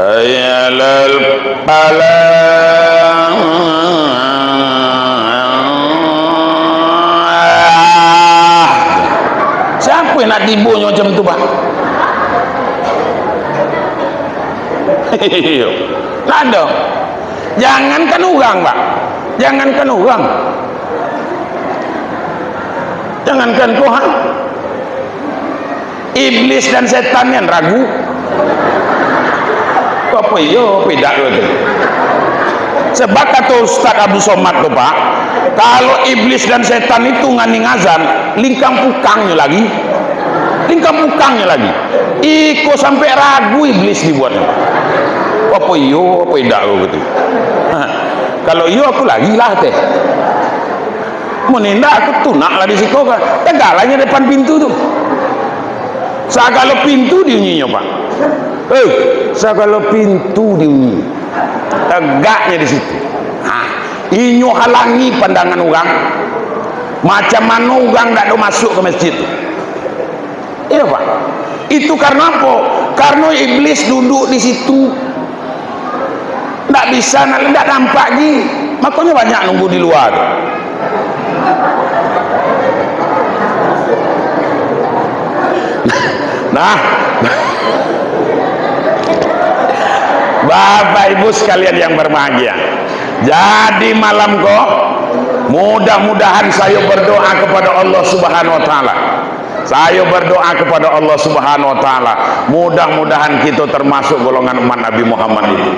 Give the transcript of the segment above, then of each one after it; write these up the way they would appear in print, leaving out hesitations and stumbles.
hayalal falah. Siapa yang nak tibunya macam tu, Pak? Tak ada. Jangankan orang, Pak. Jangankan orang. Jangankan Tuhan. Iblis dan setan yang ragu. Apa iyo beda tu? Sebab kata Ustaz Abdul Somad tu, Pak, kalau iblis dan setan itu ngani ngazan, lingkang pukangnya lagi. Lingkang pukangnya lagi. Iko sampai ragu iblis dibuatnya. Apa iyo apa beda gitu. Kalau iyo aku lagi lah teh. Menindak aku tunak lah di situ kan. Tegalanya depan pintu tu. Segala pintu diunyinya, Pak. Segala pintu diunyi. Tegaknya di situ. Inyo halangi pandangan orang. Macam mana orang tak ada masuk ke masjid tu. Iya, Pak. Itu karena apa? Karena iblis duduk di situ. Tak bisa, tak nampak lagi. Makanya banyak nunggu di luar. Nah, Bapak Ibu sekalian yang berbahagia, jadi malam kok mudah-mudahan saya berdoa kepada Allah Subhanahu wa taala. Saya berdoa kepada Allah Subhanahu wa taala, mudah-mudahan kita termasuk golongan umat Nabi Muhammad itu.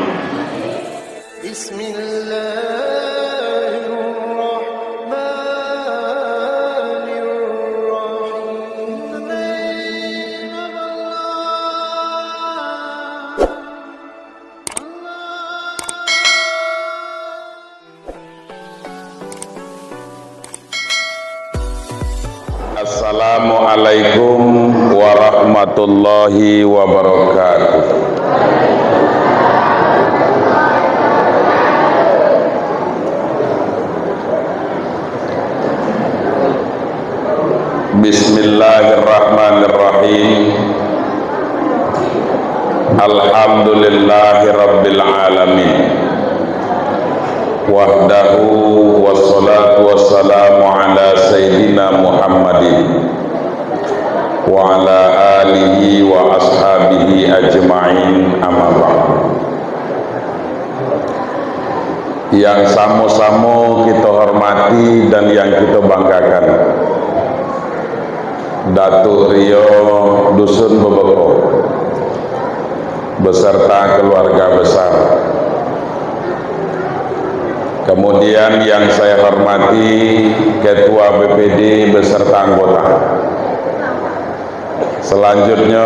Assalamualaikum warahmatullahi wabarakatuh. Bismillahirrahmanirrahim. Alhamdulillahi rabbil alamin. Wahdahu wassalatu wassalamu ala sayyidina Muhammadin wa ala alihi wa ashabihi ajma'in, amma ba'd. Yang sama-sama kita hormati dan yang kita banggakan, Datuk Rio Dusun Bebeko beserta keluarga besar. Kemudian yang saya hormati Ketua BPD beserta anggota. Selanjutnya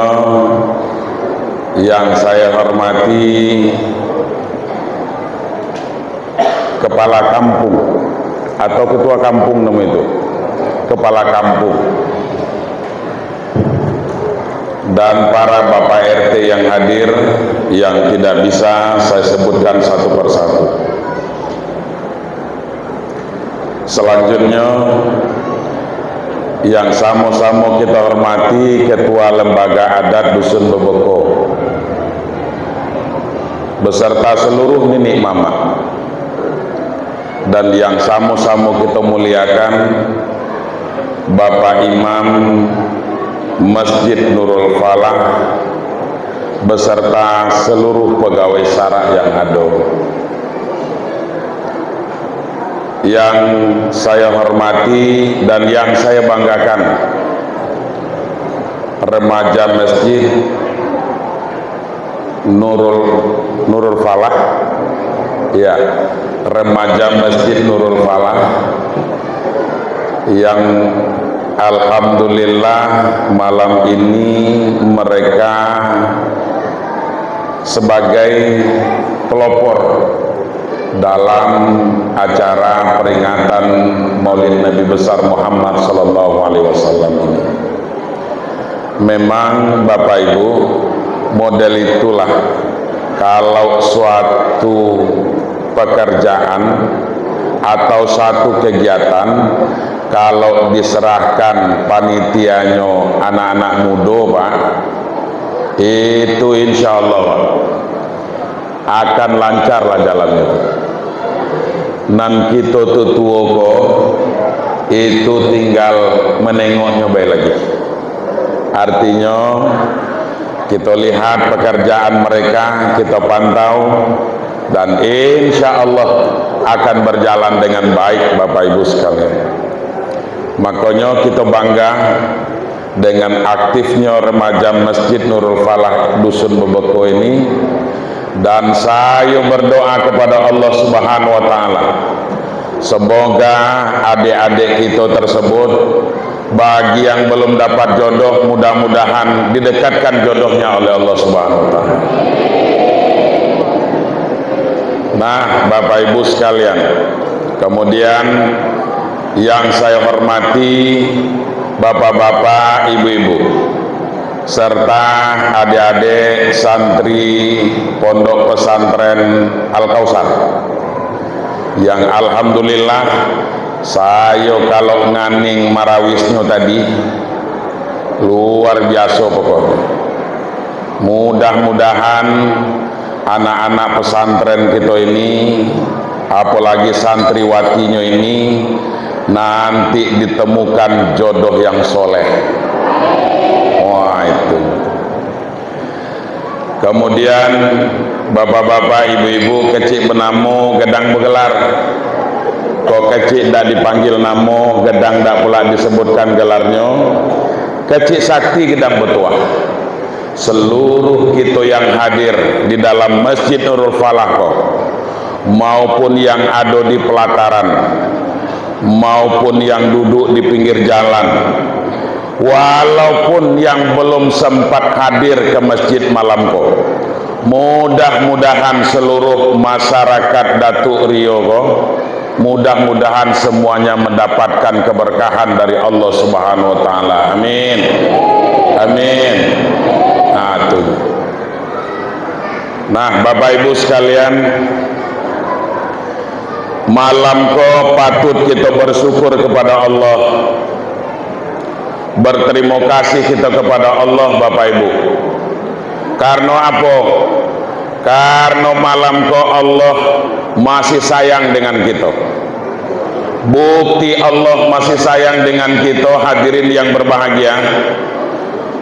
yang saya hormati Kepala Kampung atau Ketua Kampung nama itu, Kepala Kampung, dan para Bapak RT yang hadir yang tidak bisa saya sebutkan satu persatu. Selanjutnya yang sama-sama kita hormati Ketua Lembaga Adat Dusun Bebeko beserta seluruh nenek mama, dan yang sama-sama kita muliakan Bapak Imam Masjid Nurul Falah beserta seluruh pegawai syara yang ada. Yang saya hormati dan yang saya banggakan, remaja Masjid Nurul Falah, ya, remaja Masjid Nurul Falah yang alhamdulillah malam ini mereka sebagai pelopor dalam acara peringatan Maulid Nabi besar Muhammad sallallahu alaihi wasallam ini. Memang Bapak Ibu, model itulah kalau suatu pekerjaan atau satu kegiatan kalau diserahkan panitianya anak-anak muda, Pak, itu insya Allah akan lancarlah jalannya. Nan kita tutuo kok itu tinggal menengoknya baik lagi. Artinya kita lihat pekerjaan mereka, kita pantau, dan insya Allah akan berjalan dengan baik Bapak Ibu sekalian. Makanya kita bangga dengan aktifnya remaja Masjid Nurul Falah Dusun Bebeko ini, dan saya berdoa kepada Allah Subhanahu wa taala semoga adik-adik kita tersebut, bagi yang belum dapat jodoh, mudah-mudahan didekatkan jodohnya oleh Allah Subhanahu wa taala. Nah, Bapak Ibu sekalian, kemudian yang saya hormati bapak-bapak, ibu-ibu, serta adik-adik santri Pondok Pesantren Al-Kausar, yang alhamdulillah saya kalau nganing marawisnya tadi luar biasa pokoknya. Mudah-mudahan anak-anak pesantren kita ini, apalagi santriwatinya ini, nanti ditemukan jodoh yang soleh. Wah, itu. Kemudian bapak-bapak, ibu-ibu, kecil benamo gedang begelar. Kok kecil tak dipanggil namo, gedang tak pula disebutkan gelarnya. Kecil sakti gedang betuah. Seluruh kita yang hadir di dalam Masjid Nurul Falah kok, maupun yang ada di pelataran, maupun yang duduk di pinggir jalan, walaupun yang belum sempat hadir ke masjid malam kok, mudah-mudahan seluruh masyarakat Datuk Rio kok, mudah-mudahan semuanya mendapatkan keberkahan dari Allah Subhanahu wa taala. Amin. Amin. Nah, tuh. Nah, Bapak Ibu sekalian, malam kok patut kita bersyukur kepada Allah, berterima kasih kita kepada Allah Bapak Ibu. Karena apa? Karena malam kok Allah masih sayang dengan kita. Bukti Allah masih sayang dengan kita, hadirin yang berbahagia,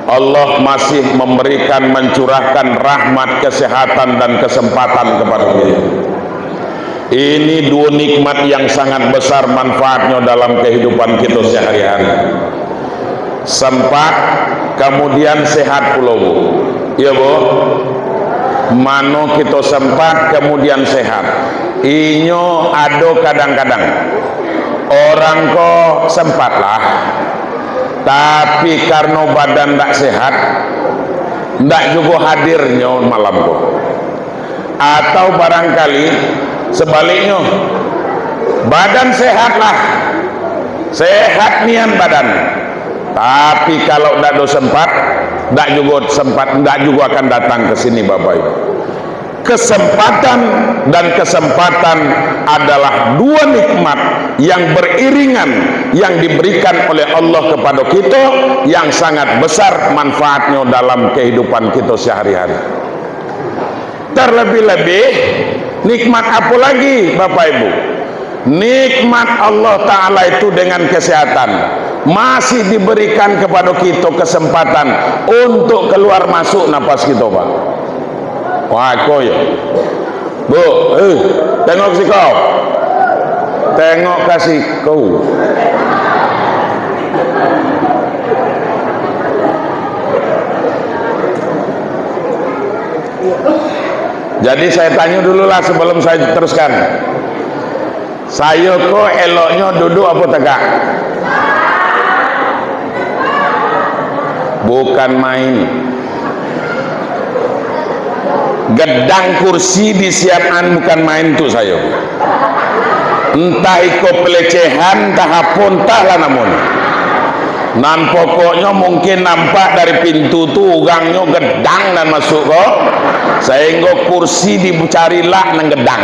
Allah masih memberikan, mencurahkan rahmat, kesehatan dan kesempatan kepada kita. Ini dua nikmat yang sangat besar manfaatnya dalam kehidupan kita sehari-hari. Sempat, kemudian sehat pula, Bu. Iya, Bu. Mano kita sempat, kemudian sehat. Inyo ada kadang-kadang orang kok sempatlah, tapi karena badan tak sehat, tak juga hadirnya malam kok. Atau barangkali sebaliknya, badan sehatlah, sehat nian badan, tapi kalau tak ada sempat, tak juga akan datang ke sini Bapak Ibu. Kesempatan dan kesempatan adalah dua nikmat yang beriringan yang diberikan oleh Allah kepada kita, yang sangat besar manfaatnya dalam kehidupan kita sehari-hari. Terlebih-lebih nikmat apa lagi Bapak Ibu? Nikmat Allah Ta'ala itu dengan kesehatan, masih diberikan kepada kita kesempatan untuk keluar masuk napas kita, Pak. Wah, kau ya, Bu, tengok si kau, tengok kasih kau. Jadi saya tanya dulu lah sebelum saya teruskan. Saya kok eloknya duduk apa tegak? Bukan main. Gedang kursi disiapkan bukan main tuh saya. Entah ikut pelecehan, entah apa, entahlah namun. Nan pokoknya mungkin nampak dari pintu tuh ugangnya gedang dan masuk kok. Sehingga kursi dicarilah nang gedang.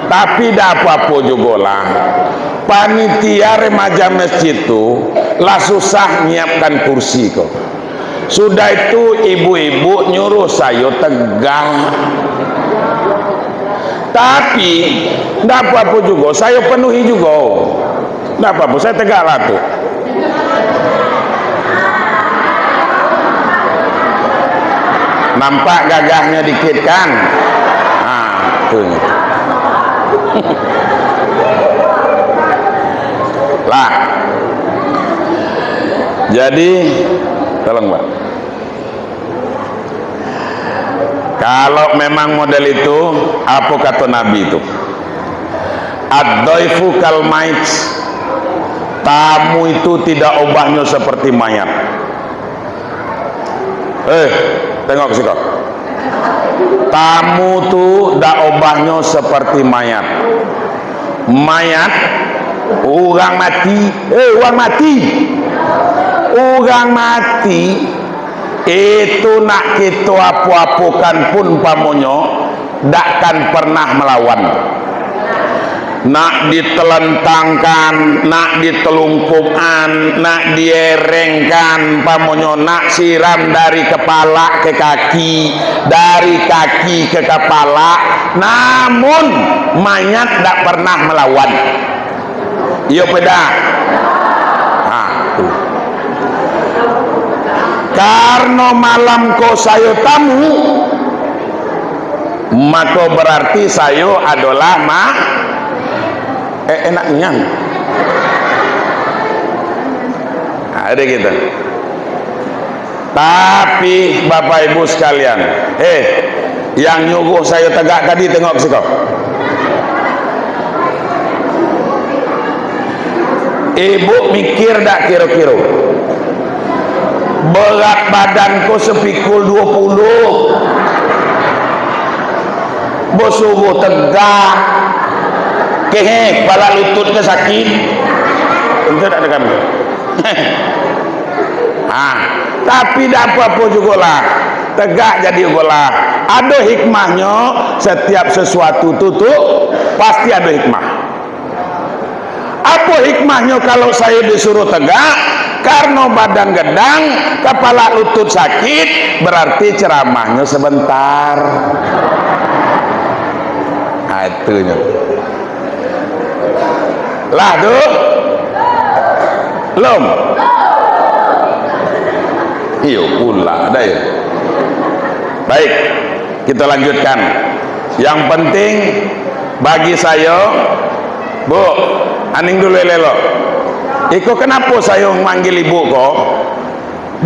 Tapi dah apa-apa juga lah. Panitia remaja masjid tu lah susah nyiapkan kursi kok. Sudah itu ibu-ibu nyuruh jodoh saya tegang. Tapi tidak apa-apa juga, saya penuhi juga. Tidak apa-apa, saya tegaklah tuh. Nampak gagahnya dikit kan? Nah, tuh. Lah. Jadi, tolong Pak. Kalau memang model itu, apa kata Nabi itu? Ad-dhaifu kal mait. Tamu itu tidak ubahnya seperti mayat. Tengok sih kok. Tamu itu tidak ubahnya seperti mayat. Mayat, orang mati. Orang mati. Orang mati. Itu nak kita apa-apakan pun pamonyo takkan pernah melawan. Nak ditelentangkan, nak ditelungkupan, nak dierengkan pamonyo, nak siram dari kepala ke kaki, dari kaki ke kepala, namun mayat tak pernah melawan. Iya beda. Karena malam ko sayo tamu, maka berarti sayo adalah enaknya. Ada gitu. Tapi Bapak Ibu sekalian, yang nyuguh saya tegak tadi tengok sih kok. Ibu mikir tak kira-kira berat badanku sepikul 20, bosubuh tegak, kehek, kepala lututnya sakit, tentu tak ada kami. Tapi tak apa-apa juga lah, tegak jadi juga lah. Ada hikmahnya, setiap sesuatu tutup pasti ada hikmah. Apa hikmahnya kalau saya disuruh tegak? Karena badan gedang, kepala lutut sakit, berarti ceramahnya sebentar. Itunya. Lah tuh. Belum. Iyo pula ada ya. Baik, kita lanjutkan. Yang penting bagi saya, Bu, aning dulu lelo. Iko kenapa saya manggil ibu kok?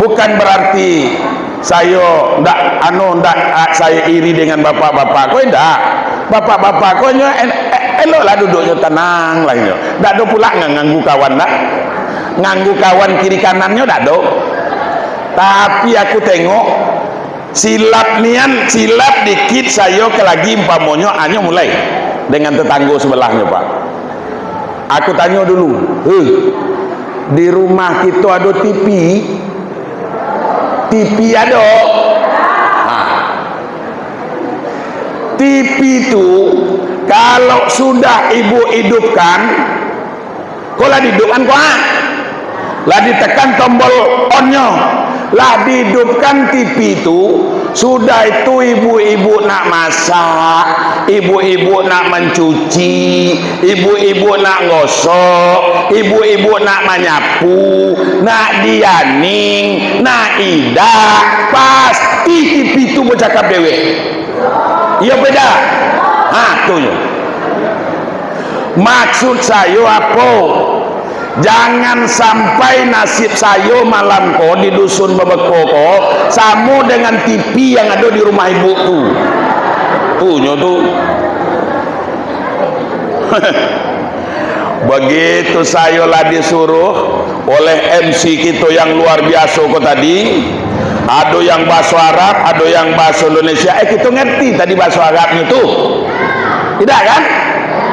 Bukan berarti saya ndak saya iri dengan bapak-bapak kok, ndak. Bapak-bapak kok eloklah duduknya tenang lah ini. Ndak ada pula nganggu kawan dah. Nganggu kawan kiri kanannya ndak ada. Tapi aku tengok silap dikit saya ke lagi umpamonyo hanya mulai dengan tetangga sebelahnya, Pak. Aku tanya dulu, di rumah kita ada TV ada. TV itu kalau sudah ibu hidupkan, kok lah dihidupkan kok, lah ditekan tombol onnya, lah dihidupkan TV itu. Sudah itu ibu-ibu nak masak, ibu-ibu nak mencuci, ibu-ibu nak ngosok, ibu-ibu nak menyapu, nak dianing, nak idak, pasti TV itu bercakap dewe. Iya beda. Tuh. Maksud saya apa? Jangan sampai nasib saya malam ko di dusun Bebeko ko sama dengan TV yang ada di rumah ibu tuh. Tuhnya tuh. Begitu saya lah disuruh oleh MC kita yang luar biasa kok tadi, ada yang bahasa Arab, ada yang bahasa Indonesia. Kita ngerti tadi bahasa Arabnya tuh. Tidak kan?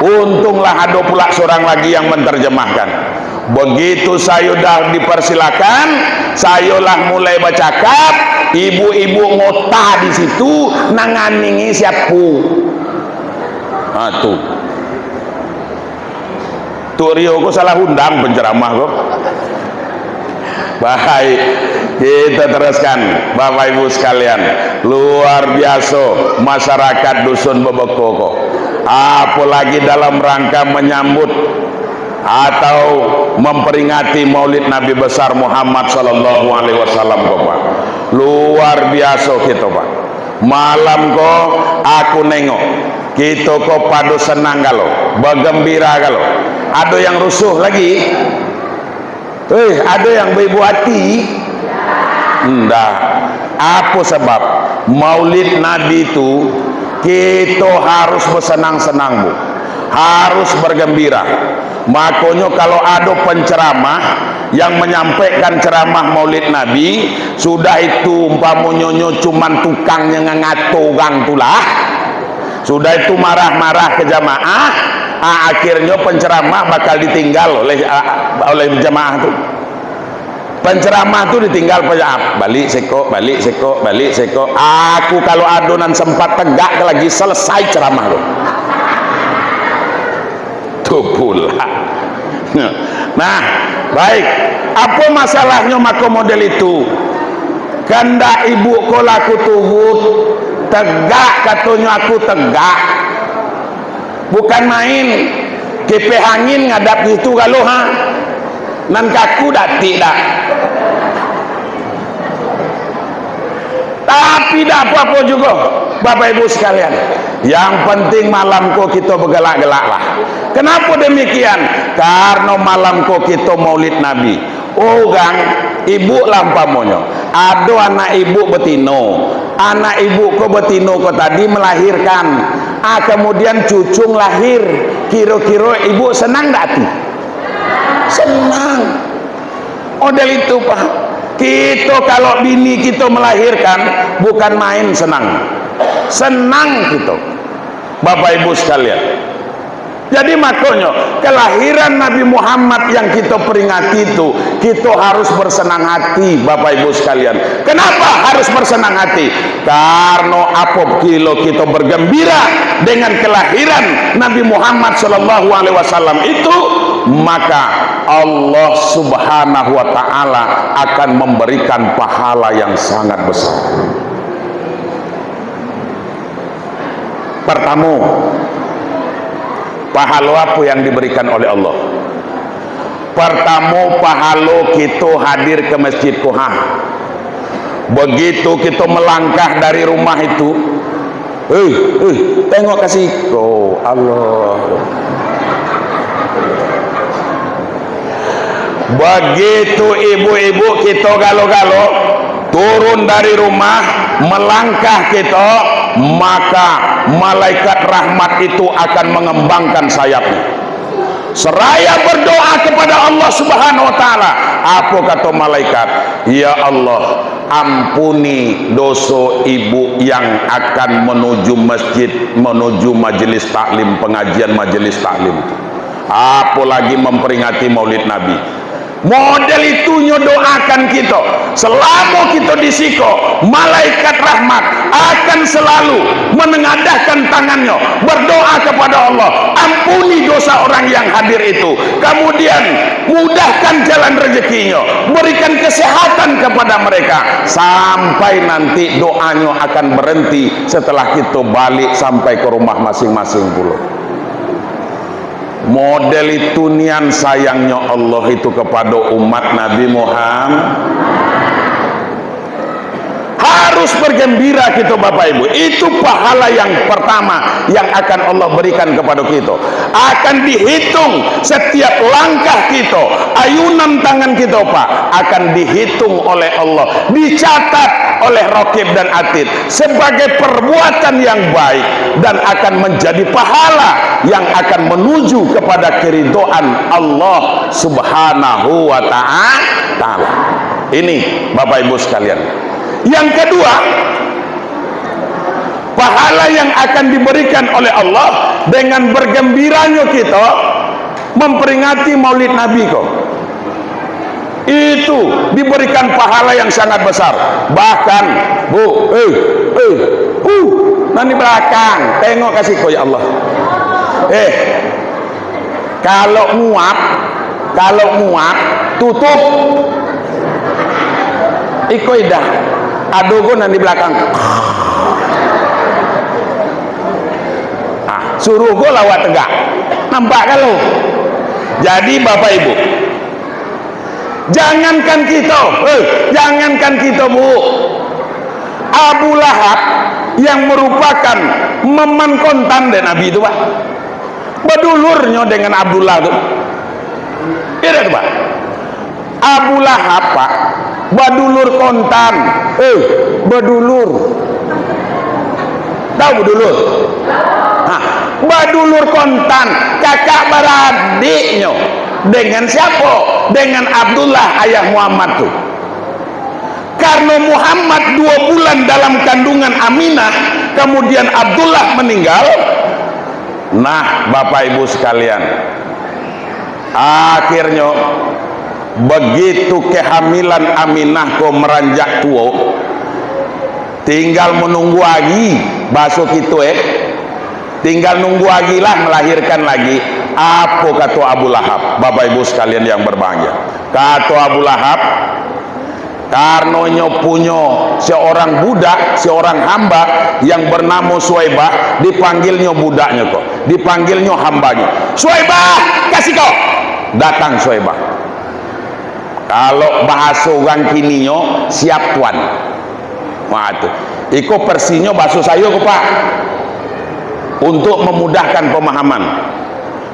Untunglah ada pula seorang lagi yang menerjemahkan. Begitu saya dah dipersilakan, saya lah mulai bercakap, ibu-ibu ngota di situ nanganingi siapu. Tuh Rio kok salah undang penceramah kok. Baik, Kita teruskan Bapak Ibu sekalian, luar biasa masyarakat dusun Bebekoko, apalagi dalam rangka menyambut atau memperingati Maulid Nabi besar Muhammad sallallahu alaihi wasallam Pak. Luar biasa kita Pak. Malam ko aku nengok kita ko padu senang kalau, bergembira kalau. Ada yang rusuh lagi, ada yang beribu hati. Enggak. Apa sebab Maulid Nabi itu kita harus bersenang-senang Bu, harus bergembira. Makanya kalau ada penceramah yang menyampaikan ceramah Maulid Nabi, sudah itu umpamanya cuman tukangnya ngato orang tulah, sudah itu marah-marah ke jamaah, akhirnya penceramah bakal ditinggal oleh jamaah itu. Penceramah itu ditinggal balik seko, balik seko, balik seko. Aku kalau adonan sempat tegak lagi selesai ceramah lo. Tuh pula. Nah, baik. Apa masalahnya maka model itu? Kanda ibu kolaku tuhut tegak, katanya aku tegak. Bukan main kepe angin ngadap itu kalau nan kaku dati dah. Tapi dah apa-apa juga Bapak Ibu sekalian, yang penting malamku kita bergelak-gelak lah. Kenapa demikian? Karena malamku kita Maulid Nabi. Orang ibu lampamonya ada anak ibu betino, anak ibu ko betino ko tadi melahirkan, kemudian cucung lahir, kira-kira ibu senang dati? Senang. Model itu Pak. Kita kalau bini kita melahirkan bukan main senang. Senang kita Bapak Ibu sekalian. Jadi makanya kelahiran Nabi Muhammad yang kita peringati itu, kita harus bersenang hati Bapak Ibu sekalian. Kenapa harus bersenang hati? Karena apabila kita bergembira dengan kelahiran Nabi Muhammad sallallahu alaihi wasallam itu, maka Allah subhanahu wa ta'ala akan memberikan pahala yang sangat besar. Pertama, pahala apa yang diberikan oleh Allah? Pertama, pahala kita hadir ke Masjid Kohah. Begitu kita melangkah dari rumah itu, tengok kasih, oh Allah. Begitu ibu-ibu kita galo-galo turun dari rumah, melangkah kita, maka malaikat rahmat itu akan mengembangkan sayapnya seraya berdoa kepada Allah subhanahu wa ta'ala. Apa kata malaikat? Ya Allah, ampuni dosa ibu yang akan menuju masjid, menuju majelis taklim, pengajian majelis taklim, apalagi memperingati Maulid Nabi. Model itu nyodoakan kita. Selama kita disiko, malaikat rahmat akan selalu menengadahkan tangannya, berdoa kepada Allah, ampuni dosa orang yang hadir itu, kemudian mudahkan jalan rezekinya, berikan kesehatan kepada mereka, sampai nanti doanya akan berhenti setelah kita balik sampai ke rumah masing-masing pula. Model itu nian sayangnya Allah itu kepada umat Nabi Muhammad. Harus bergembira kita Bapak Ibu. Itu pahala yang pertama yang akan Allah berikan kepada kita. Akan dihitung setiap langkah kita, ayunan tangan kita Pak, akan dihitung oleh Allah, dicatat oleh Raqib dan Atid sebagai perbuatan yang baik, dan akan menjadi pahala yang akan menuju kepada keridhaan Allah subhanahu wa ta'ala. Ini Bapak Ibu sekalian. Yang kedua, pahala yang akan diberikan oleh Allah dengan bergembiranya kita memperingati Maulid Nabi kok, itu diberikan pahala yang sangat besar. Bahkan Bu, nanti belakang tengok kasih kok ya Allah. Kalau muap tutup. iko idah adogonan di belakang. Suruh gue lawat tegak, nampak kan lo? Jadi bapak ibu, jangankan kita bu, Abu Lahab yang merupakan meman kontan dan Nabi itu pak, bedulurnya dengan Abdullah tuh, iya tuh pak, Abu Lahab pak, bedulur kontan, bedulur, tahu bedulur? Badulur kontan, kakak beradiknya dengan siapa? Dengan Abdullah ayah Muhammad tuh. Karena Muhammad 2 bulan dalam kandungan Aminah, kemudian Abdullah meninggal. Nah bapak ibu sekalian, akhirnya begitu kehamilan Aminah kok meranjak tua, tinggal menunggu lagi basuh gitu tinggal nunggu lagi lah melahirkan lagi. Apa kata Abu Lahab? Bapak ibu sekalian yang berbahagia, kata Abu Lahab, karena punya seorang budak, seorang hamba yang bernama Suwaibah, dipanggilnya budaknya kok, dipanggilnya hambanya. Suwaibah, kasih kau. Datang Suwaibah. Kalau bahasa orang kininya, siap tuan. Wah itu, iko persinya bahasa saya kok pak, untuk memudahkan pemahaman.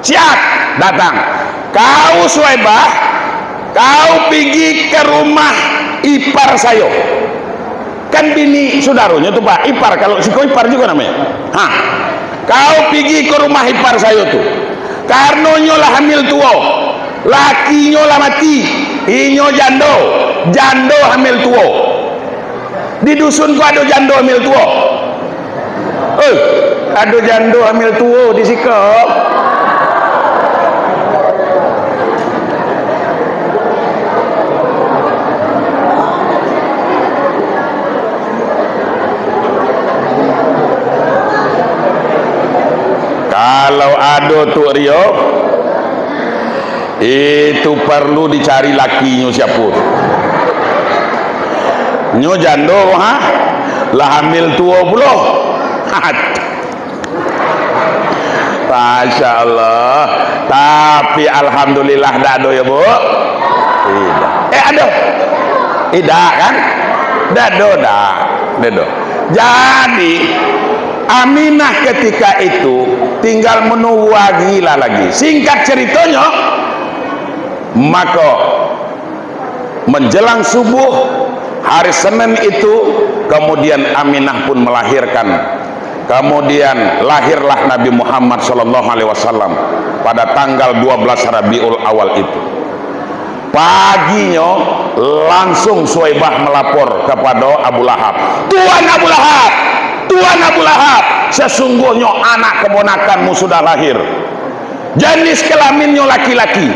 Siap, datang. Kau Suwaibah, kau pergi ke rumah ipar saya. Kan bini saudaranya tuh pak, ipar. Kalau si kau ipar juga namanya. Kau pergi ke rumah ipar saya tuh. Karena nyolah hamil tua, lakinya lah mati, inyo jando hamil tua. Di dusun kau ada jando hamil tua. Ada jando hamil tua di sikap. Kalau ada tuh Rio, itu perlu dicari lakinya siapa. Nyo jando lah hamil tua pula. Masya Allah. Tapi alhamdulillah dah ada ya bu. Ada. Tidak kan? Dado. Jadi Aminah ketika itu tinggal menunggu lagi. Singkat ceritanya, maka menjelang subuh hari Senin itu, kemudian Aminah pun melahirkan. Kemudian lahirlah Nabi Muhammad SAW pada tanggal 12 Rabiul Awal itu. Paginya langsung Suwaibah melapor kepada Abu Lahab. Tuan Abu Lahab, sesungguhnya anak keponakanmu sudah lahir. Jenis kelaminnya laki-laki,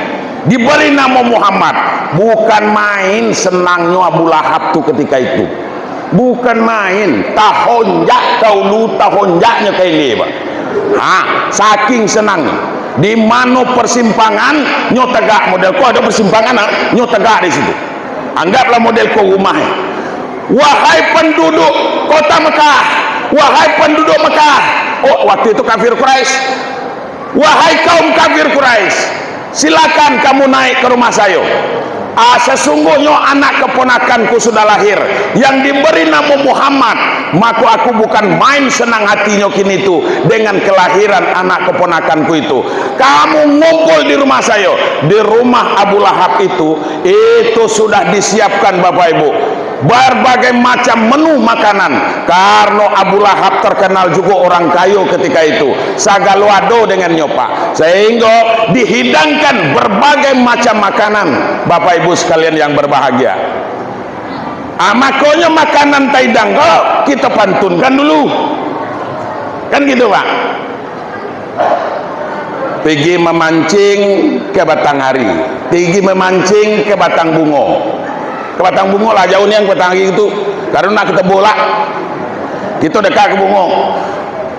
diberi nama Muhammad. Bukan main senangnya Abu Lahab tuh ketika itu. Bukan main, tahonjaknya kayak ini pak. Saking senang. Di mana persimpangan nyotegak model kau ada persimpangan nyotegak di situ. Anggaplah model kau rumah. Wahai penduduk kota Mekah, wahai penduduk Mekah. Oh waktu itu kafir Quraisy. Wahai kaum kafir Quraisy, silakan kamu naik ke rumah saya. Sesungguhnya anak keponakanku sudah lahir yang diberi nama Muhammad. Maka aku bukan main senang hatinya kini itu dengan kelahiran anak keponakanku itu. Kamu ngumpul di rumah saya. Di rumah Abu Lahab itu sudah disiapkan bapak ibu berbagai macam menu makanan, karena Abu Lahab terkenal juga orang kaya ketika itu, sagaluado dengan nyopa, sehingga dihidangkan berbagai macam makanan bapak ibu sekalian yang berbahagia. Makanya makanan taidang kita pantunkan dulu kan gitu pak. Pergi memancing ke Batanghari, pergi memancing ke Batang Bungo. Ke Batang Bungo lah jauh nih yang Batang itu, karena kita bola kita dekat ke Bungo.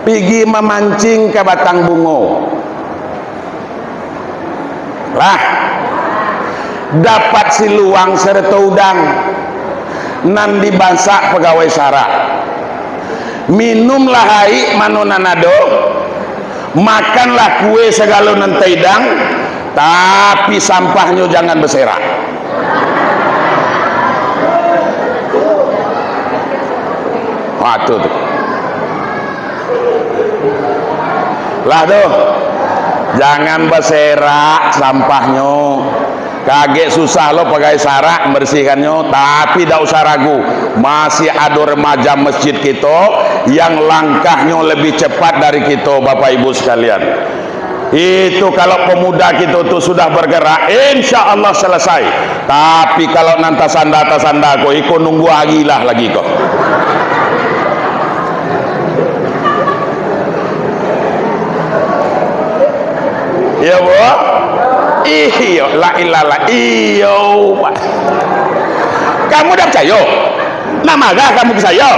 Pergi memancing ke Batang Bungo lah, dapat siluang serta udang. nan dibangsa pegawai sara. Minumlah hai manonanado, makanlah kue segala nantaidang, tapi sampahnya jangan berserak. Waduh tuh. Lah tuh, jangan berserak sampahnya. Kaget susah lo pakai sarak membersihkannya, tapi tidak usah ragu, masih ada remaja masjid kita yang langkahnya lebih cepat dari kita, Bapak Ibu sekalian. Itu kalau pemuda kita tuh sudah bergerak, insya Allah selesai. Tapi kalau nanti sanda kok ikut nunggu agilah lagi kok. Ya Bu, iyo la ilaha iyo. Kamu dah percaya? Nama gak kamu percaya?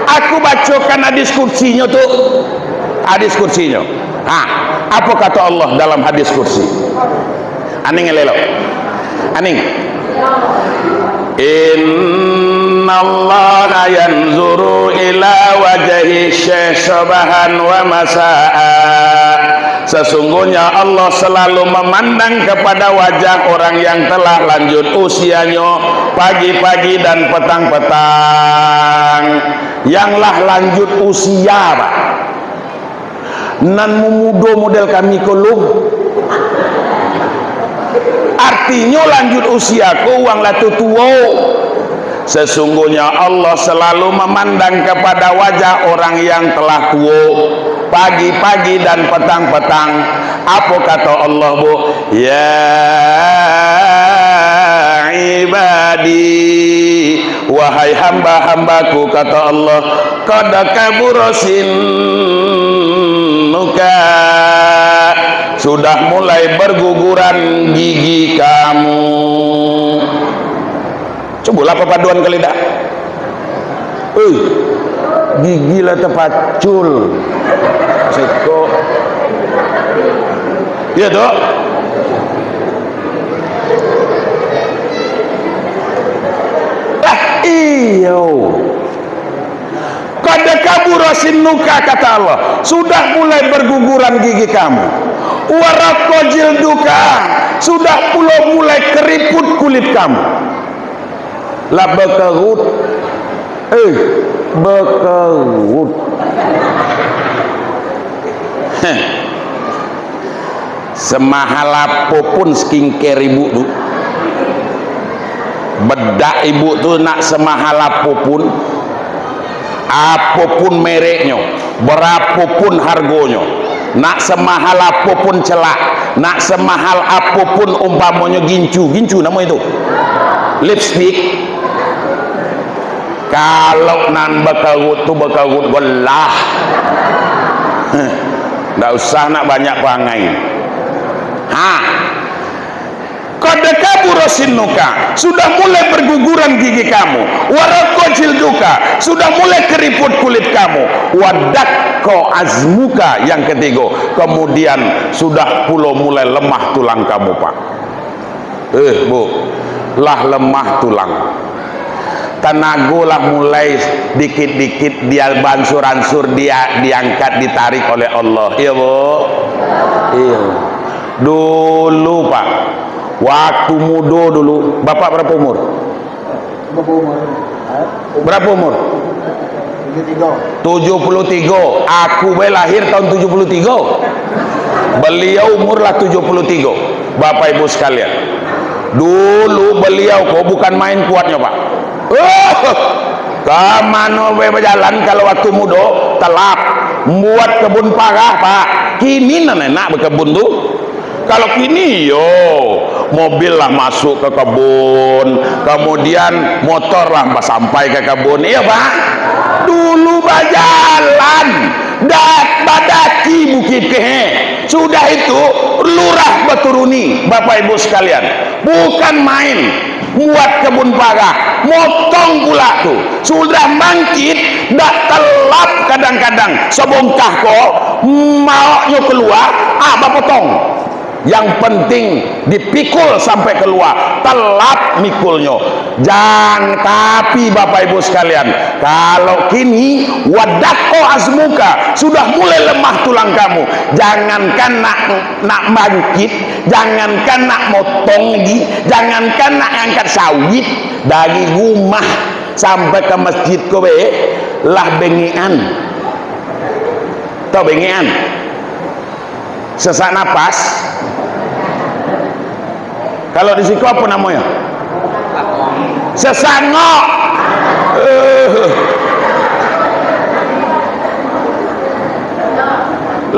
Aku bacakan hadis kursinya tuh, hadis kursinya. Apa kata Allah dalam hadis kursi? Aning elelo, aning. Innallaha yanzuru ila wajhi syahsabahan wa masaa. Sesungguhnya Allah selalu memandang kepada wajah orang yang telah lanjut usianya pagi-pagi dan petang-petang. Yanglah lanjut usia, Pak. Nan muda model kami keluh. Artinya lanjut usiaku uang latu tua. Sesungguhnya Allah selalu memandang kepada wajah orang yang telah tua pagi-pagi dan petang-petang. Apa kata Allah, Bu? Ya ibadi, wahai hamba-hambaku, kata Allah, qad kabura sinnuka, sudah mulai berguguran gigi kamu. Cobalah papaduan ke lidah. Gigi lah terpacul. Seko. Iya toh? Iyo. Qad kabura sinnuka, kata Allah, sudah mulai berguguran gigi kamu. Waraqqa jilduka, sudah mulai keriput kulit kamu. La bekerut, bekerut. Semahal apapun skincare ibu tuh, bedak ibu tuh nak semahal apapun, apapun mereknya, berapapun harganya, nak semahal apapun celak, nak semahal apapun umpamanya gincu nama itu lipstick. Kalau nan bekerut tuh bekerut golah, nggak usah nak banyak perangai. Qad kabura sinnuka, sudah mulai berguguran gigi kamu. Waraqqa jilduka, sudah mulai keriput kulit kamu. Wadaqqa azmuka, yang ketiga, kemudian sudah pula mulai lemah tulang kamu, Pak. Bu, lah lemah tulang. Tenagolah mulai dikit-dikit dia bansur-ansur, dia diangkat, ditarik oleh Allah. Iya, Bu. Iya. Dulu, Pak, waktu muda dulu, Bapak berapa umur? Berapa umur? 73. Aku lahir tahun 73. Beliau umurlah 73. Bapak Ibu sekalian, dulu beliau kok bukan main kuatnya, Pak. Kemana berjalan kalau waktu muda telap buat kebun parah, Pak. Kini enak berkebun tuh. Kalau kini mobil lah masuk ke kebun, kemudian motor lah sampai ke kebun. Iya, Pak. Dulu berjalan badaki bukit kehe, sudah itu lurah beturuni, Bapak Ibu sekalian, bukan main buat kebun parah, motong pula tuh, sudah bangkit dak telap kadang-kadang sebongkah kok maunya keluar, bapak potong. yang penting dipikul sampai keluar, telat mikulnya. Jangan, tapi Bapak Ibu sekalian, kalau kini wadako azmuka, sudah mulai lemah tulang kamu, jangankan nak bangkit, jangankan nak motong lagi, jangankan nak angkat sawit dari rumah sampai ke masjid kowe lah bengean. Tau bengean? Sesak napas. Kalau di siku apa namanya? Sesak ngok.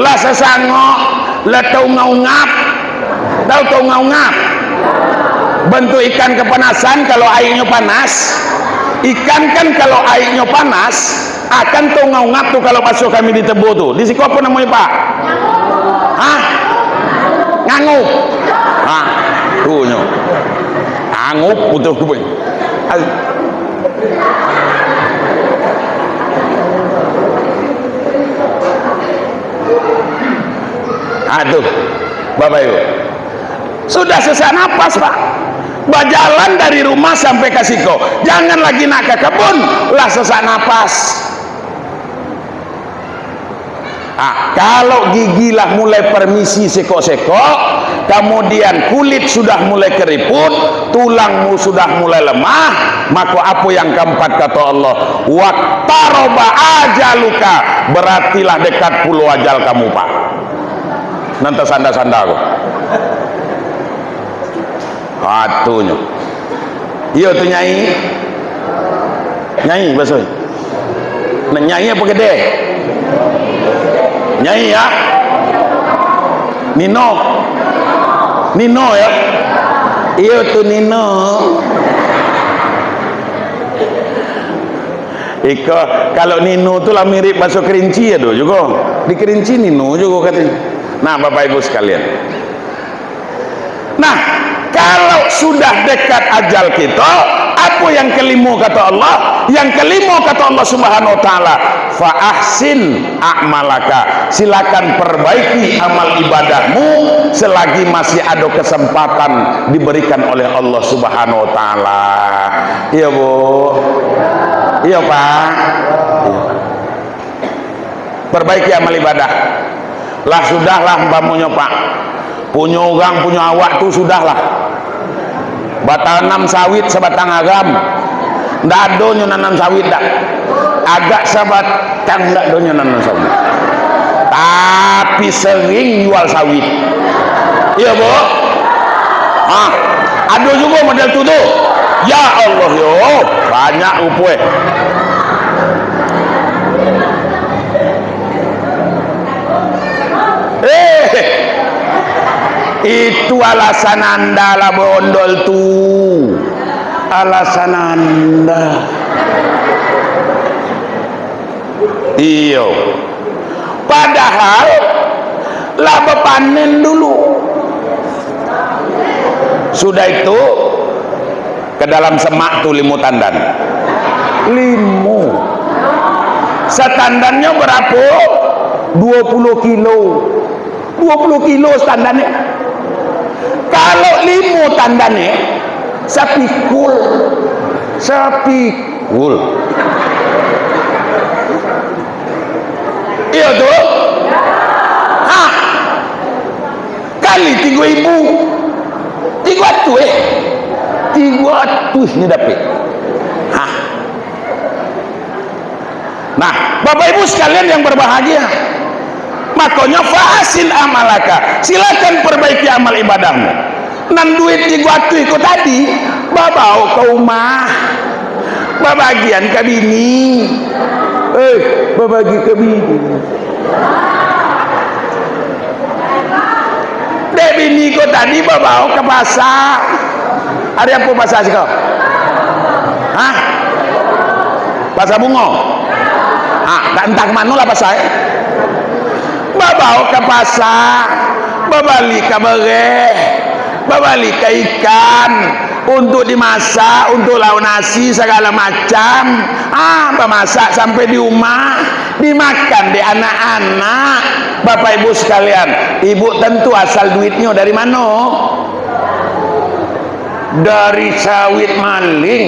Lah sesak ngok, lah tau ngaungap. Tahu ngaungap? Bentuk ikan kepanasan kalau airnya panas. Ikan kan kalau airnya panas akan tau ngaungap tuh kalau masuk kami di Tebo tuh. Di siku apa namanya, Pak? Hah? Ngangup. Ah, tuh nyo. Ngangup betul tuh. Aduh, Bapak Ibu. Sudah sesak napas, Pak. Berjalan dari rumah sampai ke Siko. Jangan lagi nak ke kebun, lah sesak napas. Kalau gigi lah mulai permisi sekok-sekok, kemudian kulit sudah mulai keriput, tulangmu sudah mulai lemah, maka apa yang keempat kata Allah, waqtaroba ajaluka, berartilah dekat puluh ajal kamu, Pak. Nanti sanda-sanda aku. Atunya. Iya tuh nyai. Nyai bahasa. Nah, nyai apa gede? Nyai ya, Nino ya, iya tuh Nino. Iko kalau Nino tuh lah mirip bahasa Kerinci ya doh juga, di Kerinci Nino juga katanya. Nah Bapak Ibu sekalian, nah kalau sudah dekat ajal kita, apa yang kelima kata Allah? Yang kelima kata Allah Subhanahu wa taala, fa ahsin a'malaka, silakan perbaiki amal ibadahmu selagi masih ada kesempatan diberikan oleh Allah Subhanahu wa taala. Iya Bu, iya Pak, iya. Perbaiki amal ibadah lah, sudahlah umpamanya Pak, punya orang punya awak tuh sudahlah batanam sawit sebatang agam ndak ada nanam sawit dak, agak sebatang ndak ada nanam sawit, tapi sering jual sawit. Iya Bu, ada juga model itu tuh. Ya Allah yo, banyak upue. Itu alasan anda lah bondol tuh, alasan anda. Iyo, padahal lah panen dulu. Sudah itu ke dalam semak tuh limu tandan, limu setandannya berapa? 20 kilo, 20 kilo standarnya. Kalau limu tandane sapikul iya tuh kali 3.000 300 ini dapat. Nah Bapak Ibu sekalian yang berbahagia, makanya fasin amalaka, silakan perbaiki amal ibadahmu. Nan duit di waktu itu tadi bawa ke rumah, babagian ke bini, babagi ke bini. Dek bini kau tadi bawa ke pasar. Ada apa pasar sih kau? Hah? Pasar bunga? Entah mana lah pasar. Bawa ke pasar, babali ke bereh, babali ke ikan untuk dimasak, untuk lauk nasi segala macam. Masak sampai di rumah, dimakan di anak-anak. Bapak Ibu sekalian, ibu tentu asal duitnya dari mana? Dari sawit maling.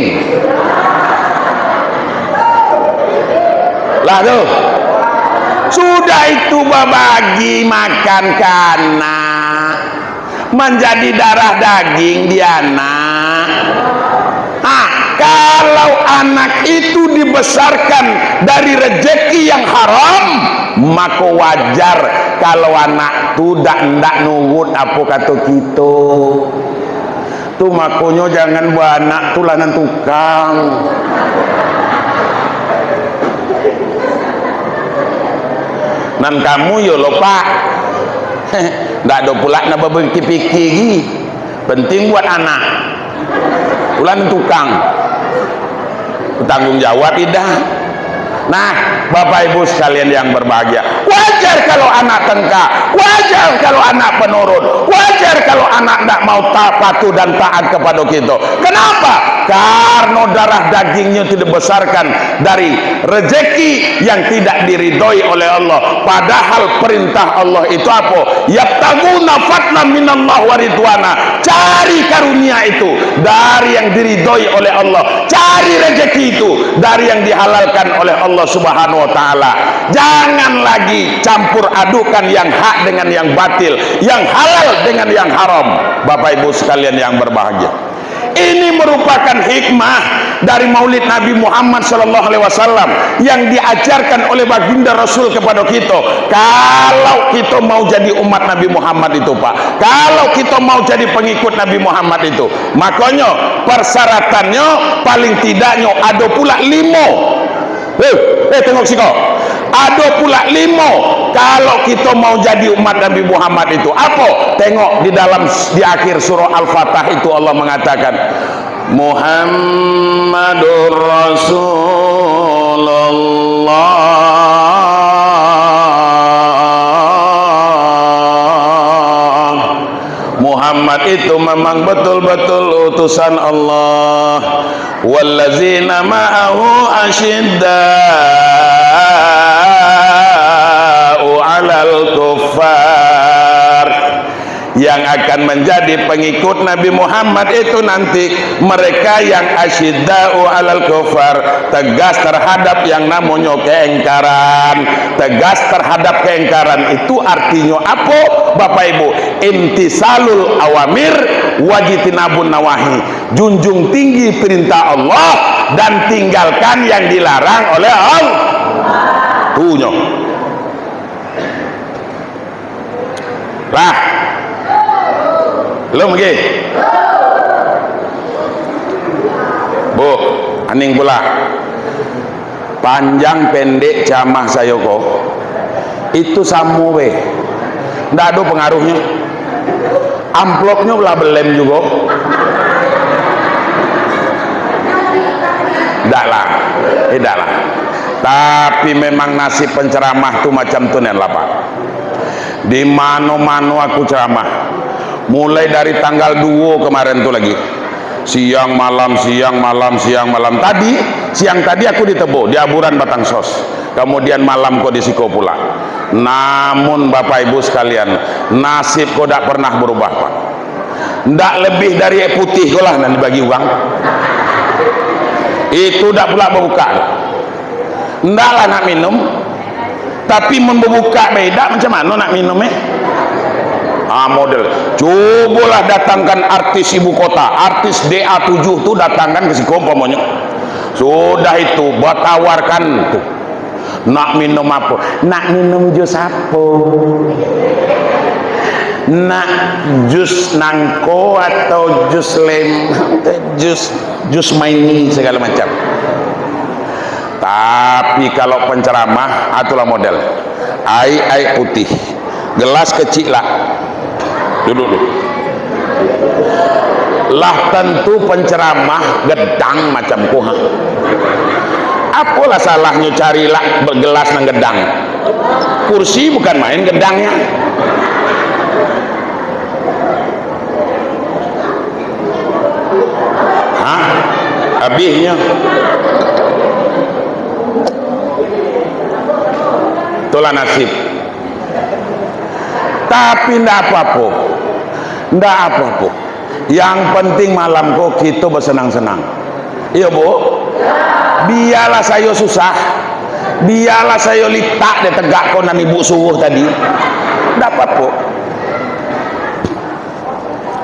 Lah tuh, sudah itu bagi makan ke anak, menjadi darah daging di anak. Kalau anak itu dibesarkan dari rezeki yang haram, maka wajar kalau anak tu ndak nurut apa kata kita. Tu makonyo jangan buat anak tu lanan tukang. Nan kamu yo lupa. Ndak ada pula nak berpikir-pikir. Penting buat anak. Tulan tukang. Bertanggung jawab tidak. Nah, Bapak Ibu sekalian yang berbahagia, wajar kalau anak tengkar, wajar kalau anak penurut, wajar kalau anak tidak mau patuh dan taat kepada kita. Kenapa? Karena darah dagingnya tidak dibesarkan dari rezeki yang tidak diridhoi oleh Allah. Padahal perintah Allah itu apa? Yabtaguna fadlan minallah wa ridwana. Cari karunia itu dari yang diridhoi oleh Allah. Cari rezeki itu dari yang dihalalkan oleh Allah Subhanahu wa taala. Jangan lagi campur adukan yang hak dengan yang batil, yang halal dengan yang haram. Bapak Ibu sekalian yang berbahagia, ini merupakan hikmah dari Maulid Nabi Muhammad SAW yang diajarkan oleh baginda Rasul kepada kita. Kalau kita mau jadi umat Nabi Muhammad itu, Pak, kalau kita mau jadi pengikut Nabi Muhammad itu, makanya persyaratannya paling tidaknya ada pula 5. Tengok sih kok, ada pula 5 kalau kita mau jadi umat Nabi Muhammad itu. Apa? Tengok di akhir surah Al-Fatah itu Allah mengatakan Muhammadur Rasulullah. Muhammad itu memang betul-betul utusan Allah. Wallazina ma'ahu asyidda'u 'alal kuffar. Yang akan menjadi pengikut Nabi Muhammad itu nanti mereka yang asyidda'u 'alal kuffar, tegas terhadap yang namanya keengkaran. Tegas terhadap keengkaran itu artinya apa, Bapak Ibu? Imtisalul awamir wajtinabun nawahi. Junjung tinggi perintah Allah dan tinggalkan yang dilarang oleh Allah. Tuh lah, belum lagi Bu, aning pula panjang pendek camah sayoko itu sama we, ndak ada pengaruhnya. Amplopnya belah belem juga. Tidak lah. Tapi memang nasib penceramah tuh macam tuh nen lah Pak. Di mana-mana aku ceramah. Mulai dari tanggal 2 kemarin tuh lagi. Siang malam. Siang tadi aku di Tebo, di Aburan Batangsos. Kemudian malam kok di Siko pula. Namun Bapak Ibu sekalian, nasib kok tidak pernah berubah Pak. Tidak lebih dari putih kok lah nanti bagi uang. Itu tidak pula berbuka. Tidak lah nak minum. Tapi membuka beda macam mana nak minumnya? Model. Cobalah datangkan artis ibu kota, artis DA7 tuh datangkan ke Siko umpamanya. Sudah itu buat tawarkan tuh. Nak minum apa? Nak minum jus apa? Nak jus nangko atau jus lem, jus maini segala macam. Tapi kalau penceramah itulah model air putih, gelas kecil lah, duduk lah. Tentu penceramah gedang macam kuha. Apalah salahnya carilah bergelas nang gedang. Kursi bukan main gedangnya. Habisnya. Itulah nasib. tapi ndak apa-apa, ndak apa-apa. Yang penting malam kok kita bersenang-senang. Iya bu, biarlah saya susah, biarlah saya litak de tegak konan ibu suruh tadi, ndak apa-apa.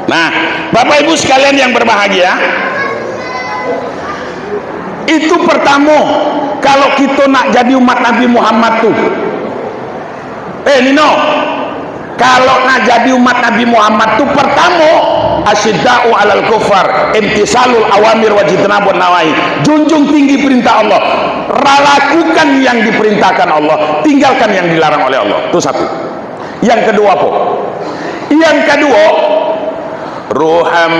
Nah, Bapak Ibu sekalian yang berbahagia, itu pertama kalau kita nak jadi umat Nabi Muhammad tuh, Nino, kalau nak jadi umat Nabi Muhammad tuh pertama asyidda'u alal kufar, imtisalul awamir wajibnabun nawahi, junjung tinggi perintah Allah, lakukan yang diperintahkan Allah, tinggalkan yang dilarang oleh Allah. Itu satu. Yang kedua apa? Yang kedua, ruhama'u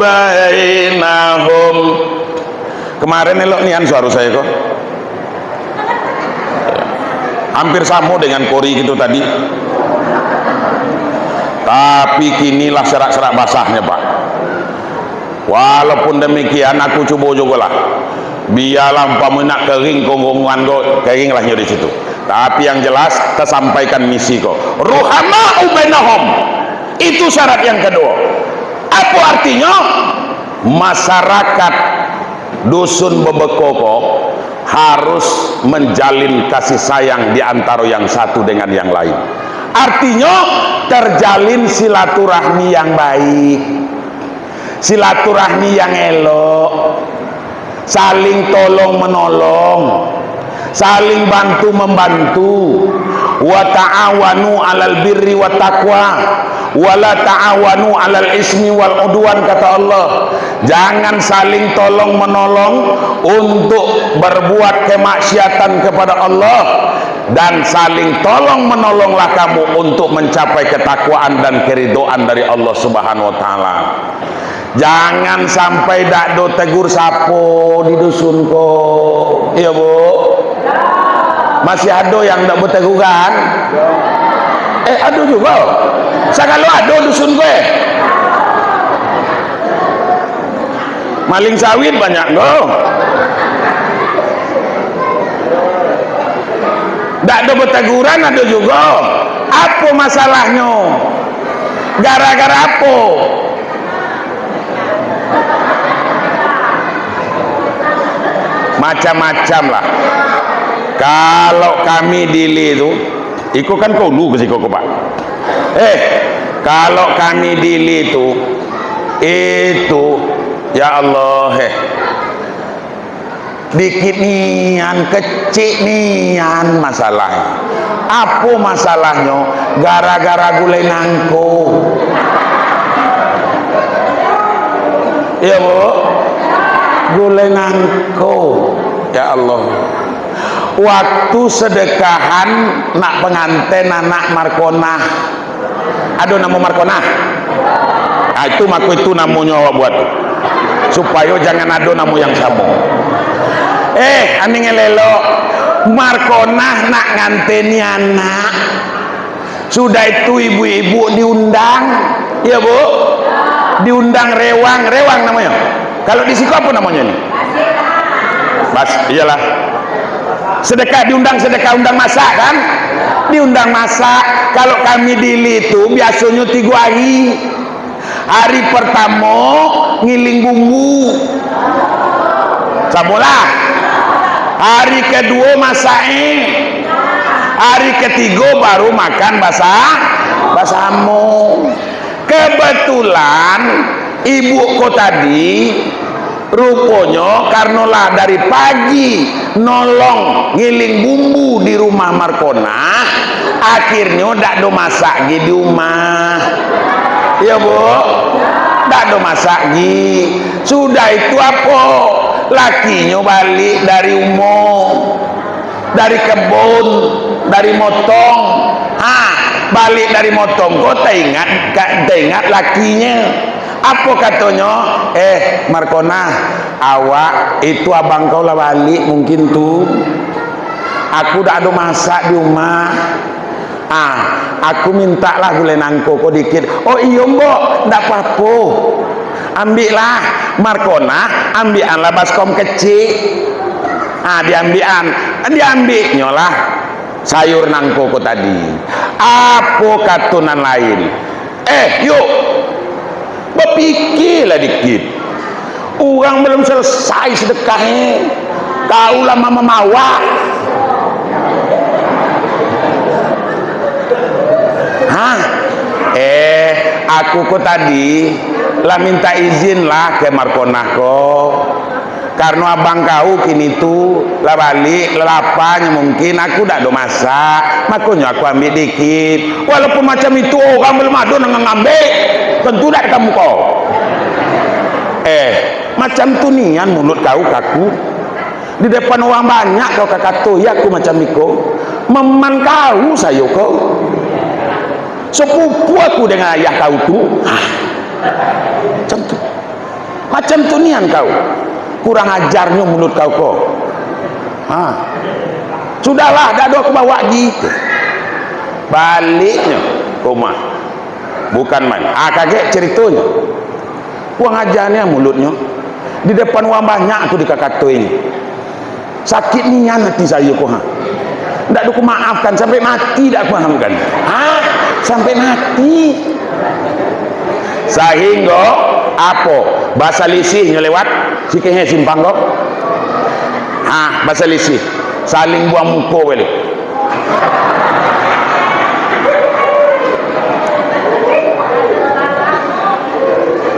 bainahum. Kemarin elok nian suara saya kok hampir sama dengan kori gitu tadi, tapi kinilah serak-serak basahnya Pak. Walaupun demikian aku coba juga lah, biarlah umpamanya nak kering kongkongan kok kering lah di situ. Tapi yang jelas tersampaikan misi kok. Ruhama'u bainahum, itu syarat yang kedua. Apa artinya? Masyarakat dusun Bebekoko harus menjalin kasih sayang di antara yang satu dengan yang lain. Artinya terjalin silaturahmi yang baik, silaturahmi yang elok, saling tolong menolong, saling bantu membantu. Wa ta'awanu 'alal birri wat taqwa wa la ta'awanu 'alal ismi wal udwan, kata Allah. Jangan saling tolong menolong untuk berbuat kemaksiatan kepada Allah, dan saling tolong menolonglah kamu untuk mencapai ketakwaan dan keridhaan dari Allah Subhanahu wa taala. Jangan sampai dak do tegur sapo di dusun ko. Iya Bu, masih ada yang dak bertegur kan? Ada juga. Sakalo ada dusun gue maling sawit banyak dong. Dak ada berteguran ada juga. Apa masalahnya? Gara-gara apa? Macam-macam lah. Kalau kami dili itu, ikut kan kau lu ke siku Pak. Kalau kami dili itu ya Allah, dikit nian, kecil nian masalahnya. Apa masalahnya? Gara-gara gulai nangko. Iya Bu, gulai nangko. Ya Allah, waktu sedekahan nak pengantin anak Markonah, ada nama Markonah. Nah, itu maku itu namanya awak buat supaya jangan ada nama yang sama. Ani ngelelo Markonah nak nganteni anak, sudah itu ibu-ibu diundang, ya Bu, diundang rewang namanya. Kalau di situ apa namanya nih? Bas, iyalah. Sedekah diundang, sedekah undang masak kan? Diundang masak. Kalau kami dili itu biasanya 3 hari. Hari pertama ngiling bumbu, sabolah. Hari kedua masaknya. Hari ketiga baru makan basamu. Kebetulan ibu kok tadi rupanya karena lah dari pagi nolong ngiling bumbu di rumah Markonah, akhirnya ndak do masak di rumah. Ya Bu, ndak do masak gi. Sudah itu apa? Lakinya balik dari dari kebun, dari motong. Balik dari motong kok teringat lakinya. Apa katanya? Markonah, awak itu abang kau lah balik mungkin tuh. Aku dah ada masak di rumah. Aku minta lah gulai nangko kok dikit. Oh iya Mbok, ndak apa-apa. Ambillah Markonah, ambillah baskom kecil. diambil nyolah sayur nangkoko tadi apa katunan lain. Yuk berpikirlah dikit, orang belum selesai sedekahnya kau lama memawak. Aku kok tadi lah minta izin lah ke Markonah kok, karena abang kau kini tuh lah balik lelapanya mungkin aku tak ada masak, makanya aku ambil dikit. Walaupun macam itu orang belum ada yang ngambil, tentu tak kamu kau. Macam tu nian mulut kau kaku di depan orang banyak kau kata ya aku macam itu meman kau saya kau sepupu aku dengan ayah kau tu macam tu nian kau kurang ajarnya mulut kau kok. Sudahlah dah aku bawa gitu baliknya rumah bukan main. Kaget ceritanya kurang ajarnya mulutnya di depan orang banyak aku dikakatoin sakit nian hati saya kok. Tak aku maafkan sampai mati, tak aku maafkan. Sampai mati. Sehingga apa? Bahasa lisihnya lewat sikihnya simpang kok. Bahasa lisih. Saling buang muka balik.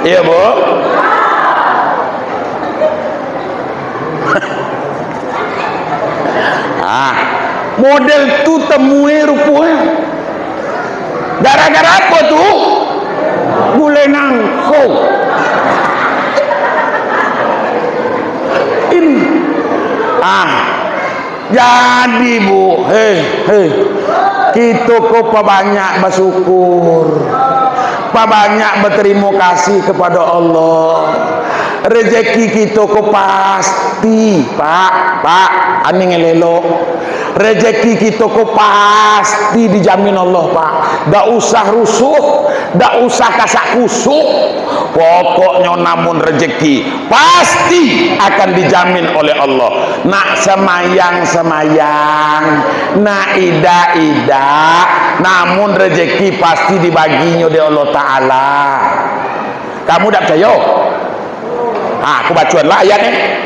Iya, Bu. Model tu temui rupanya gara-gara apa tu gulai nangko ini. Jadi Bu, kita kok banyak bersyukur, banyak berterima kasih kepada Allah. Rezeki kita kok pasti Pak ani ngelelok. Rezeki kita kok pasti dijamin Allah Pak. Tak usah rusuh, tak usah kasak kusuk, pokoknya namun rezeki pasti akan dijamin oleh Allah. Nak semayang, nak ida, namun rezeki pasti dibaginya oleh Allah Ta'ala. Kamu tak percaya? Aku bacuan lah ayatnya.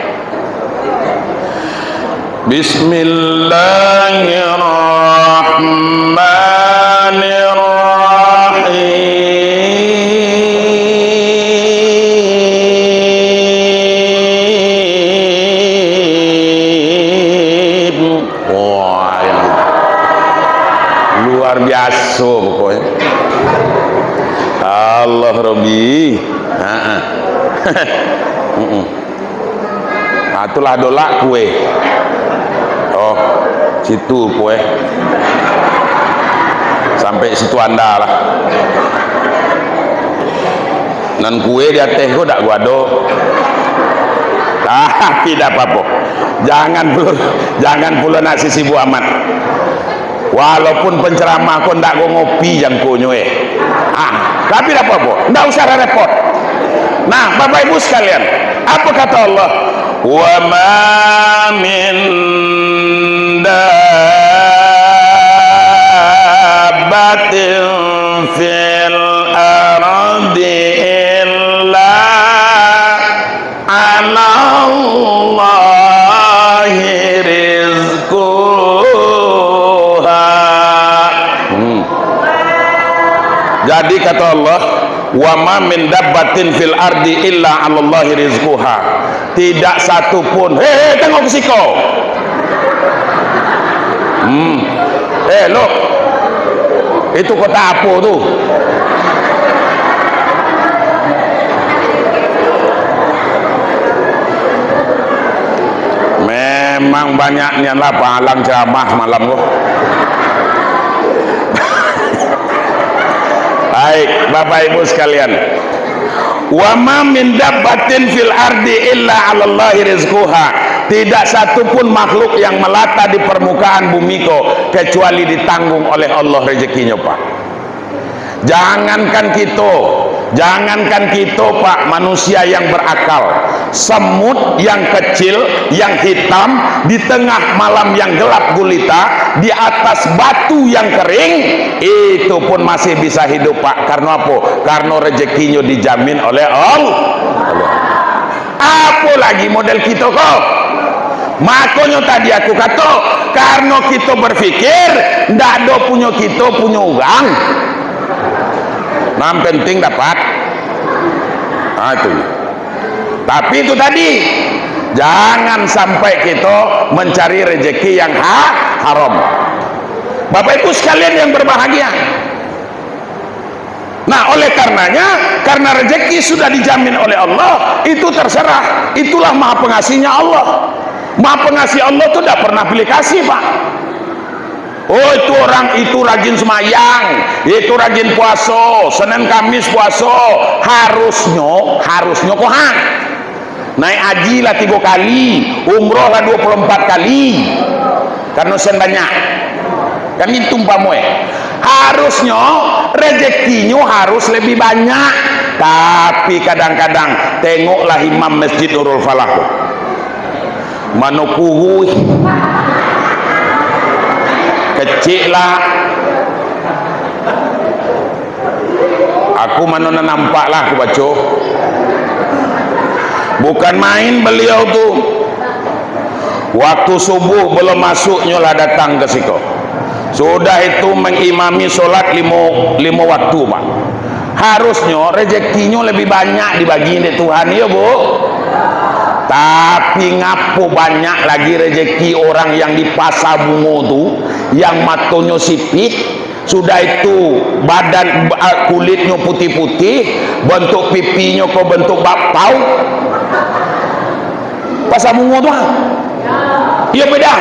Bismillahirrahmanirrahim. Wah, luar biasa pokoknya. Allah Rabbi. Itulah dolak kue. Situ kue sampai situ anda lah. Dan kue di atas kau tak gua do. Tidak apa-apa. Jangan pula nak sisibu amat. Walaupun penceramah kau tak gua ngopi yang kau nyoe. Tapi tak apa-apa. Tak usah repot. Nah, Bapak Ibu sekalian, apa kata Allah? Wa ma min dabbatin fil ardi illa ala Allahi rizquha. Jadi kata Allah, wa ma min dabbatin fil ardi illa 'alallahi rizquha. Tidak satu pun. Tengok ke siko. Look. Itu kota apa tu? Memang banyak nian lah palang ceramah malam tu. Baik, Bapak Ibu sekalian. Wa ma min dabbatin fil ardi illa 'alallahi rizquha. Tidak satu pun makhluk yang melata di permukaan bumi ko kecuali ditanggung oleh Allah rezekinya, Pak. Jangankan kita, jangankan kita Pak, manusia yang berakal, semut yang kecil, yang hitam, di tengah malam yang gelap gulita, di atas batu yang kering, itu pun masih bisa hidup Pak. Karena apa? Karena rezekinya dijamin oleh Allah. Apa lagi model kita kok? Makanya tadi aku kata, karena kita berpikir ndak ada punya kita punya orang, nah penting dapat. Nah, itu. Tapi itu tadi, jangan sampai kita mencari rezeki yang haram. Bapak Ibu sekalian yang berbahagia. Nah, oleh karenanya, karena rezeki sudah dijamin oleh Allah, itu terserah. Itulah maha pengasihnya Allah. Maha pengasih Allah itu tidak pernah pilih kasih Pak. Oh, itu orang itu rajin semayang, itu rajin puasa, Senin Kamis puasa, harusnya kok naik haji lah 3 kali, umroh lah 24 kali, karena sen banyak kan itu umpamanya. Harusnya rezekinya harus lebih banyak, tapi kadang-kadang tengoklah imam Masjid Nurul Falah Manokuhui kecil lah, aku mana nampak lah, aku baca bukan main beliau tuh. Waktu subuh belum masuknya lah datang ke situ, sudah itu mengimami sholat lima waktu Pak. Harusnya rezekinya lebih banyak dibagi oleh Tuhan ya Bu. Tapi ngapo banyak lagi rezeki orang yang di pasar bungo tuh, yang matanya sipit, sudah itu badan kulitnya putih-putih, bentuk pipinya kok bentuk bakpao. Pasar bungo tuh iya beda.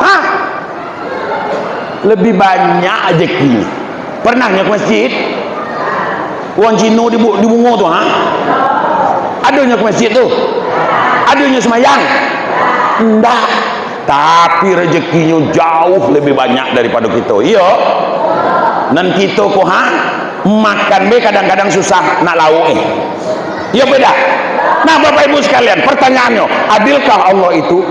Hah? Lebih banyak rezeki. Pernahnya ke masjid uang Cino di bungo tuh adanya ke masjid tuh, adanya semayang enggak, tapi rezekinya jauh lebih banyak daripada kita. Iya, dan kita kok makan be kadang-kadang susah nak lauk iya beda. Nah Bapak Ibu sekalian, pertanyaannya, adilkah Allah itu?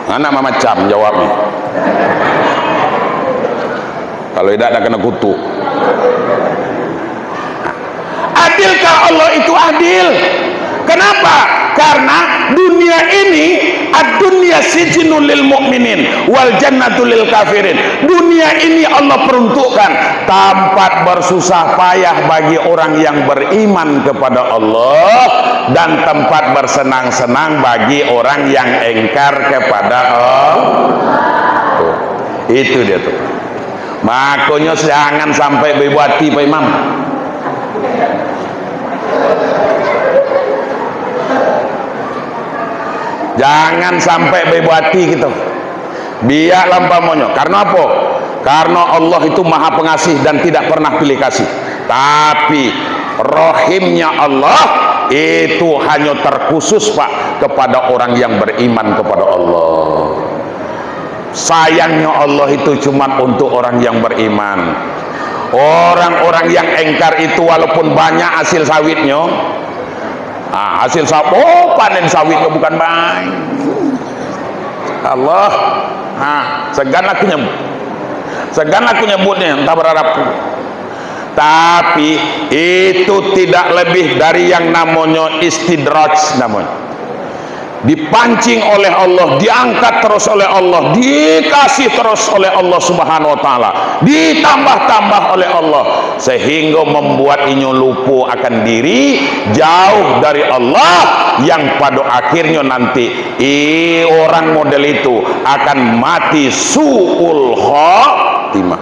Anak macam jawabnya, kalau tidak ada kena kutu. Adilkah Allah itu adil? Kenapa? Karena dunia ini ad-dunya sijnul lil mu'minin wal jannatu lil kafirin. Dunia ini Allah peruntukkan tempat bersusah payah bagi orang yang beriman kepada Allah, dan tempat bersenang-senang bagi orang yang engkar kepada Allah. Itu dia tuh. Makanya jangan sampai bebati Pak Imam. Jangan sampai bebati gitu. Biar lampamonya. Karena apa? Karena Allah itu maha pengasih dan tidak pernah pilih kasih. Tapi rahimnya Allah itu hanya terkhusus Pak kepada orang yang beriman kepada Allah. Sayangnya Allah itu cuma untuk orang yang beriman. Orang-orang yang engkar itu walaupun banyak hasil sawitnya, hasil sawit, panen sawitnya bukan main. Allah, segan aku nyebutnya, entah berharap. Tapi itu tidak lebih dari yang namanya istidraj namanya. Dipancing oleh Allah, diangkat terus oleh Allah, dikasih terus oleh Allah Subhanahu wa taala, ditambah-tambah oleh Allah, sehingga membuat inyo lupa akan diri, jauh dari Allah, yang pada akhirnya nanti orang model itu akan mati su'ul khatimah.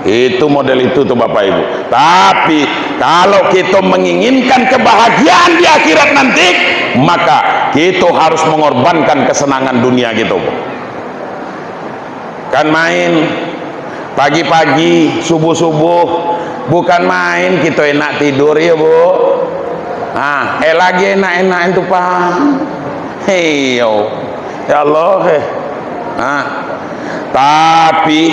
Itu model itu tuh Bapak Ibu. Tapi kalau kita menginginkan kebahagiaan di akhirat nanti, maka kita harus mengorbankan kesenangan dunia gitu. Kan main pagi-pagi, subuh-subuh, bukan main kita enak tidur ya Bu. Lagi enak-enak itu Pak. Hei yo, ya Allah. Tapi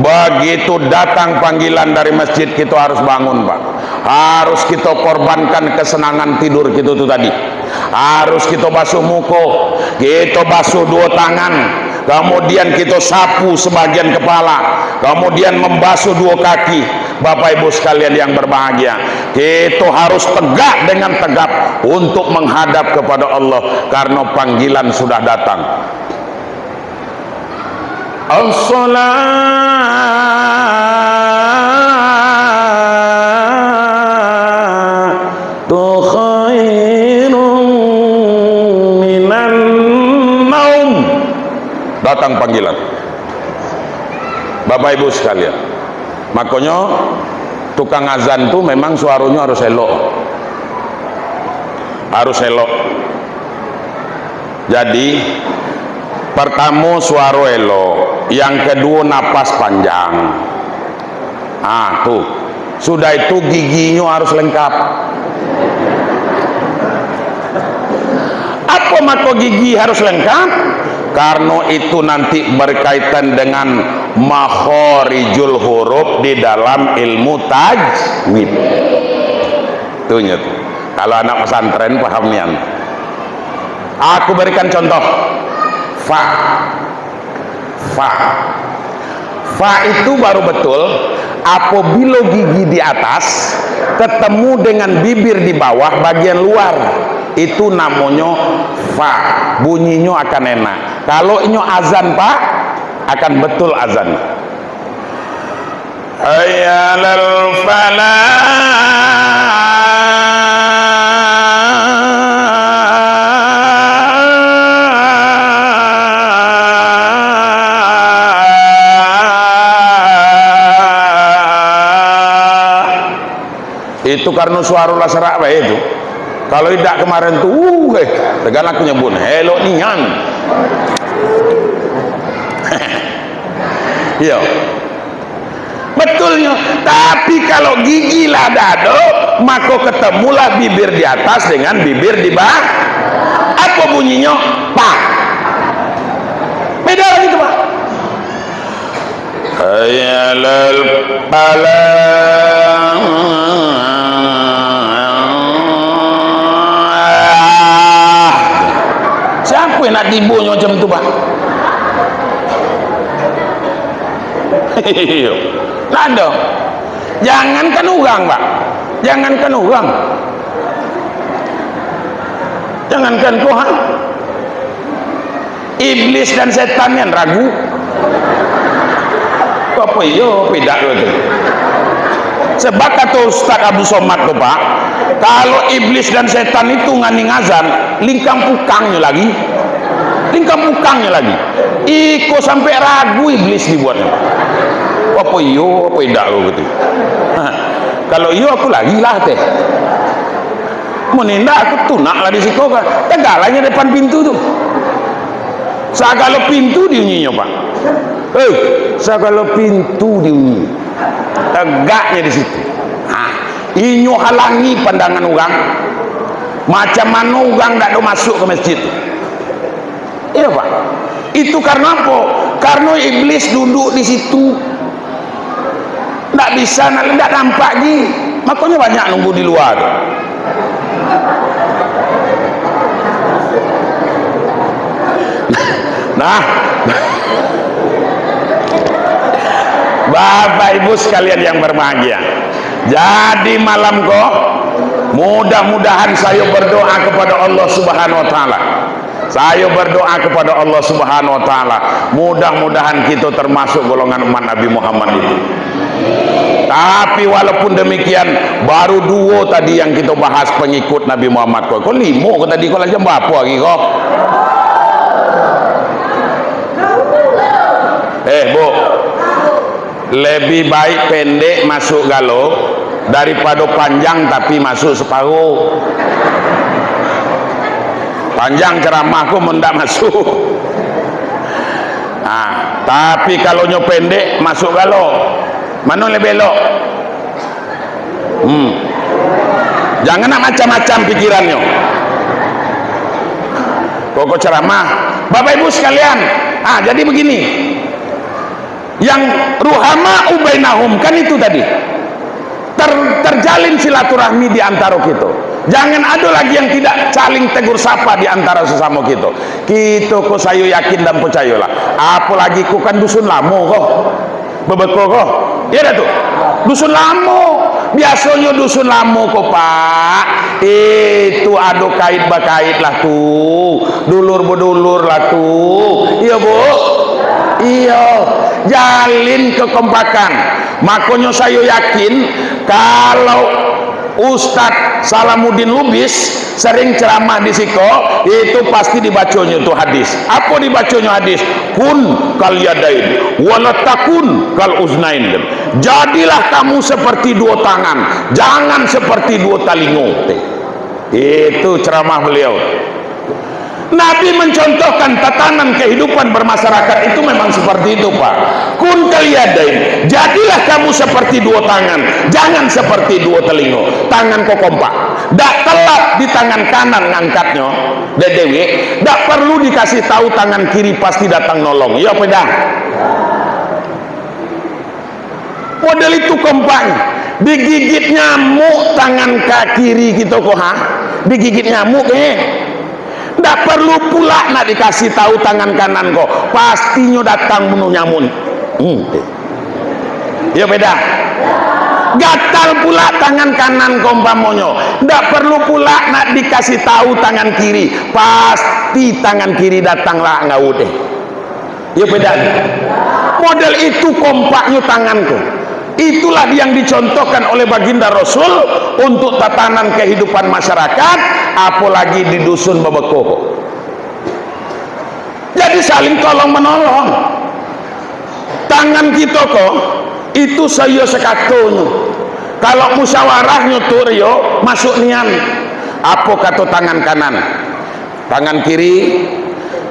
begitu datang panggilan dari masjid, kita harus bangun, Pak. Harus kita korbankan kesenangan tidur kita itu tadi. Harus kita basuh muka, kita basuh dua tangan, kemudian kita sapu sebagian kepala, kemudian membasuh dua kaki. Bapak Ibu sekalian yang berbahagia, kita harus tegak dengan tegap untuk menghadap kepada Allah karena panggilan sudah datang. As-salatu khairun minan naum. Datang panggilan. Bapak Ibu sekalian, makanya tukang azan tuh memang suaranya harus elok, harus elok. Jadi pertama suara elok, yang kedua napas panjang. Tuh sudah itu giginya harus lengkap. Apa maka gigi harus lengkap? Karena itu nanti berkaitan dengan makhorijul huruf di dalam ilmu tajwid. Tuh nyet. Kalau anak pesantren paham nian. Aku berikan contoh. Fa. Fa itu baru betul apabila gigi di atas ketemu dengan bibir di bawah bagian luar, itu namanya fa. Bunyinya akan enak. Kalau ini azan, Pak, akan betul azan. Hayyalal falah. Itu karena suara lasarak itu. Kalau tidak kemarin tuh tegan aku nyebut hello nian. Iya, betulnya. Tapi kalau gigi lah dado, maka ketemulah bibir di atas dengan bibir di bawah. Apa bunyinya? Pak. Beda lagi tuh, Pak. Hayyalal falah. Siapa yang nak tibunya macam itu, Pak? Nah, ada. Jangankan orang, Pak. Jangankan orang. Jangankan Tuhan. Iblis dan setan yang ragu. Apa iyo beda itu? Sebab kata Ustaz Abu Somad tuh, Pak, kalau iblis dan setan itu ngani ngazan, lingkam pukangnya lagi. Lingkam pukangnya lagi. Iko sampai ragu iblis dibuatnya. Apa iyo, apa tidak lo gitu. Kalau iyo aku lagi lah teh. Menindak aku tunak lah di situ kan. Tegalanya depan pintu tuh. Segala pintu diunyinya, Pak. Segala pintu diunyi. Tegaknya di situ. Inyo halangi pandangan orang. Macam mana orang tidak ada masuk ke masjid. Iya, Pak. Itu karena apa? Karena iblis duduk di situ. Tidak bisa, tidak nampak lagi. Makanya banyak nunggu di luar. Nah, Bapak Ibu sekalian yang berbahagia, jadi malam kok mudah-mudahan saya berdoa kepada Allah Subhanahu wa taala. Saya berdoa kepada Allah Subhanahu wa taala, mudah-mudahan kita termasuk golongan umat Nabi Muhammad itu. Tapi walaupun demikian, baru dua tadi yang kita bahas pengikut Nabi Muhammad. Kok limo tadi kok jam berapa lagi kok? Bu, lebih baik pendek masuk galau daripada panjang tapi masuk separuh. Panjang ceramahku mendak masuk. Tapi kalau nyo pendek masuk galau, mana lebih elok? Jangan nak macam-macam pikirannya. Pokok ceramah, Bapak Ibu sekalian. Jadi begini. yang ruhama ubainahum, kan itu tadi terjalin silaturahmi di antara kita. Jangan ada lagi yang tidak saling tegur sapa di antara sesama kita. Kita kok saya yakin dan percayalah, apalagi ku kan dusun lamo kok bebeko kok, iya dah tuh dusun lamo. Biasanya dusun lamo kok pak, itu ada kait bakait lah tuh, dulur bedulur lah tuh, iya bu, iya, jalin kekompakan. Makanya saya yakin kalau Ustadz Salamuddin Lubis sering ceramah di Siko, itu pasti dibacanya tuh hadis. Apa dibacanya hadis? Kun kal yadain walatakun kal uznain. Jadilah kamu seperti dua tangan, jangan seperti dua talingo. Itu ceramah beliau. Nabi mencontohkan tatanan kehidupan bermasyarakat itu memang seperti itu pak. Kun kaliyadain, jadilah kamu seperti dua tangan, jangan seperti dua telingo. Tangan kok kompak, dak telat di tangan kanan ngangkatnya dedewi, dak perlu dikasih tahu tangan kiri pasti datang nolong. Ya pedang model itu kompaknya. Digigit nyamuk tangan kiri kita kok digigit nyamuk ndak perlu pula nak dikasih tahu tangan kanan kok pastinya datang bunuh nyamuk. Ya beda. Gatal pula tangan kanan kompamonyo, ndak perlu pula nak dikasih tahu tangan kiri, pasti tangan kiri datanglah ngawut. Ya beda. Model itu kompaknya tanganku. Itulah yang dicontohkan oleh baginda Rasul untuk tatanan kehidupan masyarakat, apalagi di dusun Babeko. Jadi saling tolong menolong. Tangan kita kok itu saya sekatonya. Kalau musyawarahnya tuh Rio masuk nian. Apa kata tangan kanan? Tangan kiri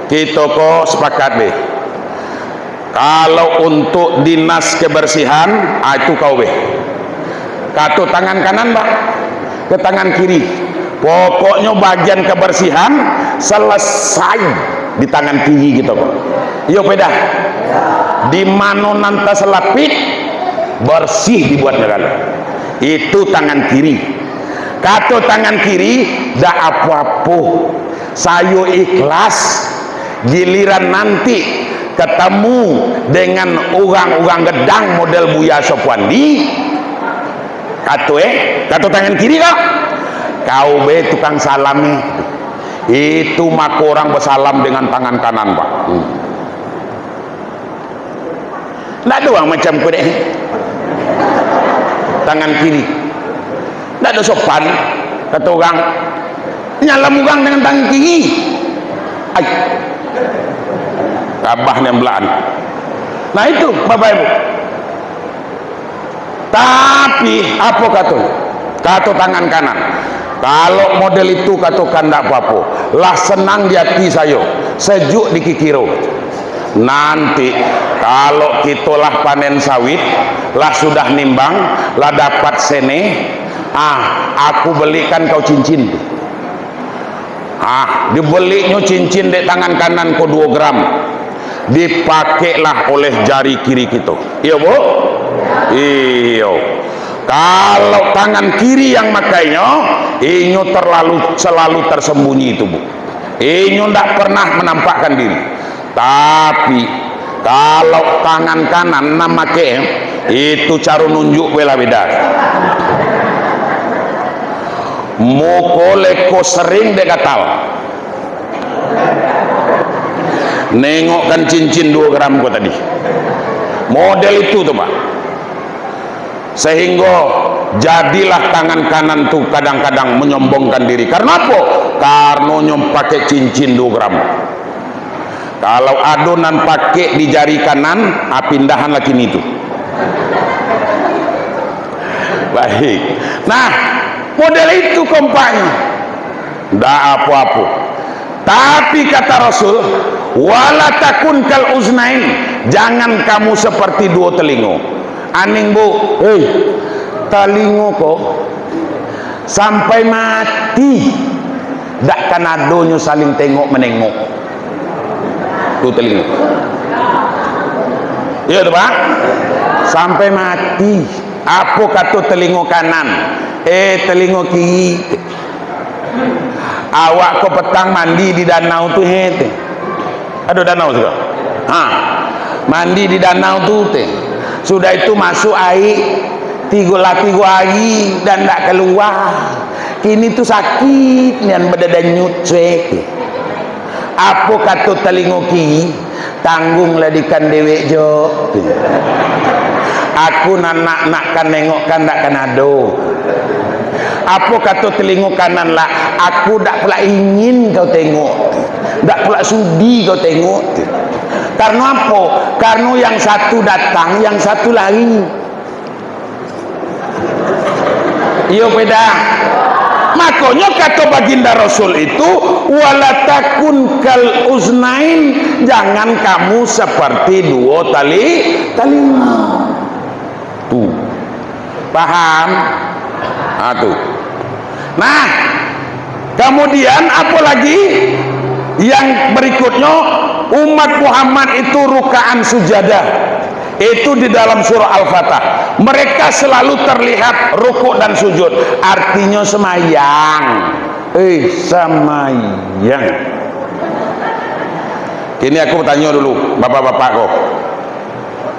kita kok sepakat deh. Kalau untuk dinas kebersihan, itu kau be. Kata tangan kanan pak, ke tangan kiri. Pokoknya bagian kebersihan selesai di tangan kiri gitu pak. Iya beda. Di mana nanti selapit bersih dibuat negara. Itu tangan kiri. Kata tangan kiri, dah apa-apa. Saya ikhlas. Giliran nanti ketemu dengan orang-orang gedang model Buya Sopwandi, kata tangan kiri kak, kau be tukang salami, itu maka orang bersalam dengan tangan kanan pak. Nggak doang macam kode tangan kiri, nggak ada sopan kata orang nyalam orang dengan tangan kiri. Kabah nembelaan. Nah itu bapak ibu. Tapi apa kata? Kata tangan kanan. Kalau model itu katakan tidak apa-apa. Lah senang di hati saya, sejuk di kikiro. Nanti kalau kita lah panen sawit, lah sudah nimbang, lah dapat sene, aku belikan kau cincin. Dibelinya cincin di tangan kanan kau 2 gram. Dipakailah oleh jari kiri kita. Iya bu? Iya. Kalau tangan kiri yang makainya, inyo selalu tersembunyi itu bu. Inyo tidak pernah menampakkan diri. Tapi kalau tangan kanan namakai itu cara nunjuk bela beda. Mokoleko sering degatal. Nengokkan cincin 2 gram kok tadi. Model itu tuh pak. Sehingga jadilah tangan kanan tuh kadang-kadang menyombongkan diri. Karena apa? Karena nyom pakai cincin 2 gram. Kalau adonan pakai di jari kanan, pindahan lagi itu. Baik. Nah, model itu kompaknya. Nggak apa-apa. Tapi kata Rasul, wala takun kal uznain, jangan kamu seperti 2 telingo. Aning bu, telingo kok sampai mati dak kanadonya saling tengok menengok. 2 telingo. iya tuh Pak, sampai mati. Apa kata telingo kanan, telingo kiri. Awak kau petang mandi di danau tuh hete, ada danau juga, mandi di danau tuh teh, sudah itu masuk air 3 hari dan tak keluar. Kini tuh sakit dan badan nyucek. Apa kata telingo kiri, tanggunglah dikan dewek jo. Aku nak nengok kan tak kanado. Apa kata telingo kanan lah, aku tak pula ingin kau tengok, tak pula sudi kau tengok. Karena apa? Karena yang satu datang, yang satu lari. Iya beda. Makanya kata baginda Rasul itu, walatakun kal uznain, jangan kamu seperti 2 telinga. Tuh, paham? Tuh. Nah, kemudian apa lagi? Yang berikutnya, umat Muhammad itu rukaan sujadah. Itu di dalam surah Al-Fatah. Mereka selalu terlihat rukuk dan sujud. Artinya semayang. Semayang. Ini aku tanya dulu, bapak-bapakku.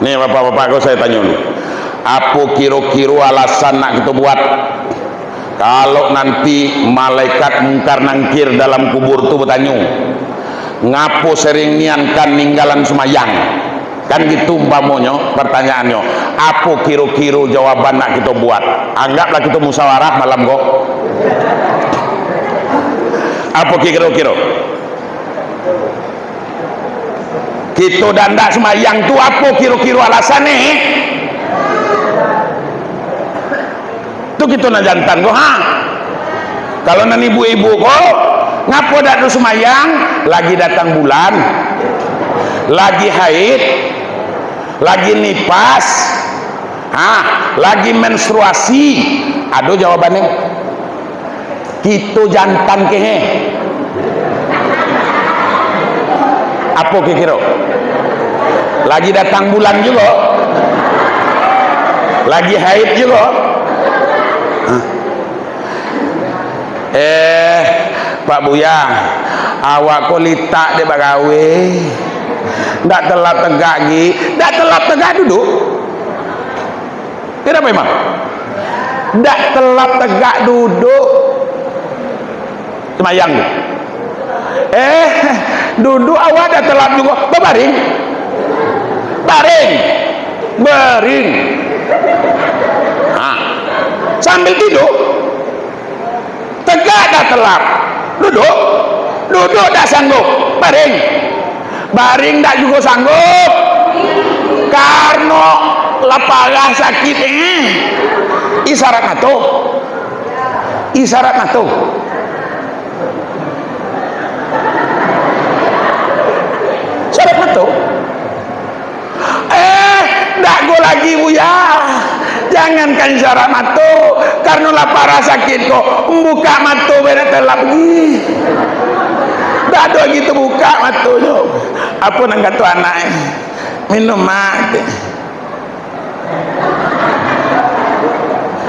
Nih bapak-bapakku saya tanya dulu. Apa kira-kira alasan nak kita buat kalau nanti malaikat mungkar nangkir dalam kubur tu bertanya, ngapo sering niankan ninggalan semayang? Kan gitu umpamanya pertanyaannya. Apa kira-kira jawaban nak kita buat? Anggaplah kita musyawarah malam kok. Apa kira-kira? Kita dandak semayang tu apa kira-kira alasannya? Tu kita nak jantan kok, kalau nan ibu-ibu kok ngapo dak tu semayang? Lagi datang bulan, lagi haid, lagi nipas, lagi menstruasi. Ada jawabannya. Kita jantan kehe. Apa kira-kira? Lagi datang bulan juga, lagi haid juga. Pak Buya, awak kok litak dia bagawe, ndak telat tegak lagi, ndak telat tegak duduk. Tidak memang, ndak telat tegak duduk, semayang. Duduk awak dah telat juga, berbaring, bering, sambil tidur. Tegak dah telat, duduk dah sanggup, baring dah juga sanggup, karena laparah sakit. Isyarat nato, isyarat nato. Dak go lagi Buya, jangankan isyarat nato, karena laparah sakit kok buka mata beda telap lagi. Tak ada gitu buka matanya. Apa nang kata anak minum mati.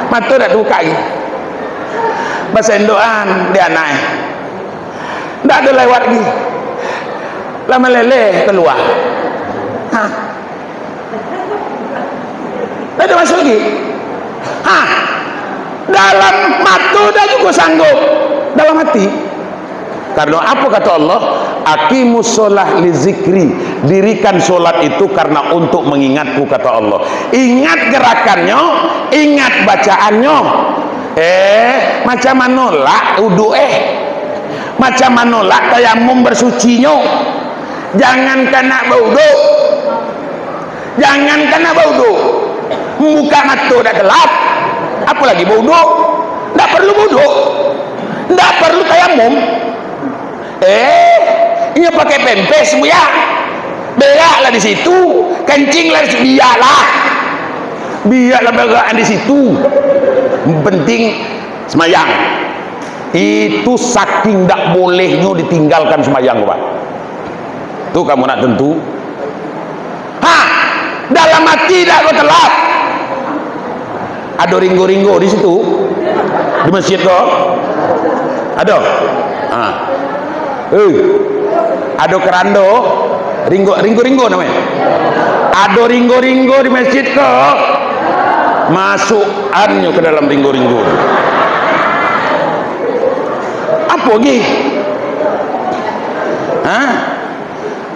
Mata dah buka lagi. Basendoan dia anak. Tak ada lewat lagi. Lama lele keluar. Tak ada masuk lagi. Dalam mata dah juga sanggup, dalam hati. Karena apa kata Allah? Aqimus sholah li zikri, dirikan solat itu karena untuk mengingatku, kata Allah. Ingat gerakannya, ingat bacaannya. Macam mana lah wudu, macam mana lah tayamum bersucinya. Jangan kena wudu, jangan kena wudu, buka mata dah gelap, apalagi wudu. Tak perlu wudu, tak perlu tayamum. Ini pakai pempes Buya, beraklah di situ, kencinglah di situ, biarlah berak di situ. Penting semayang. Itu saking tak bolehnya ditinggalkan semayang, Pak. Tuh kamu nak tentu. dalam hati dah kau telap. Ada ringgo-ringgo di situ di masjid kau? Ada? Ada kerando ringgo namanya. Ada ringgo-ringgo di masjid kau? Masuk anyo ke dalam ringgo-ringgo. Apa lagi?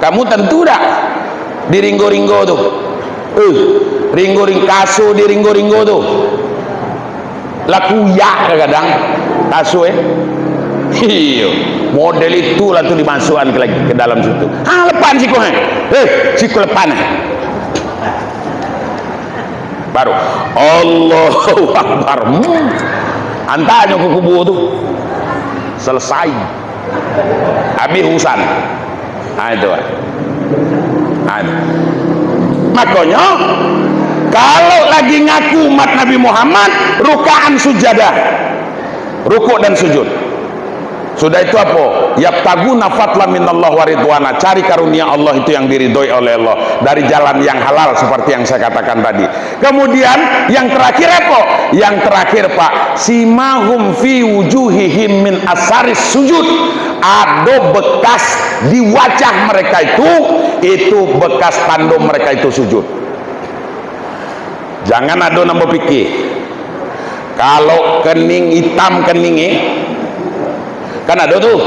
Kamu tentu dah di ringgo-ringgo tu. Ringgo-ringgo kasu di ringgo-ringgo tu. Laku ya kadang kasu Iya, model itulah tu dimasukkan ke dalam situ. Lepan siku siku lepan. Baru Allahu Akbar. Antaranya ke kubur tu selesai. Habis urusan. Itu. Makanya kalau lagi ngaku umat Nabi Muhammad, rukaan sujadah, rukuk dan sujud. Sudah itu apa? Yabtaguna fadlan minallah wa ridwana, cari karunia Allah itu yang diridhoi oleh Allah dari jalan yang halal seperti yang saya katakan tadi. Kemudian yang terakhir apa? Yang terakhir Pak, simahum fi wujuhihim min asaris sujud. Ada bekas di wajah mereka itu bekas tanda mereka itu sujud. Jangan ada nambah pikir. Kalau kening hitam keningnya kan ada tuh,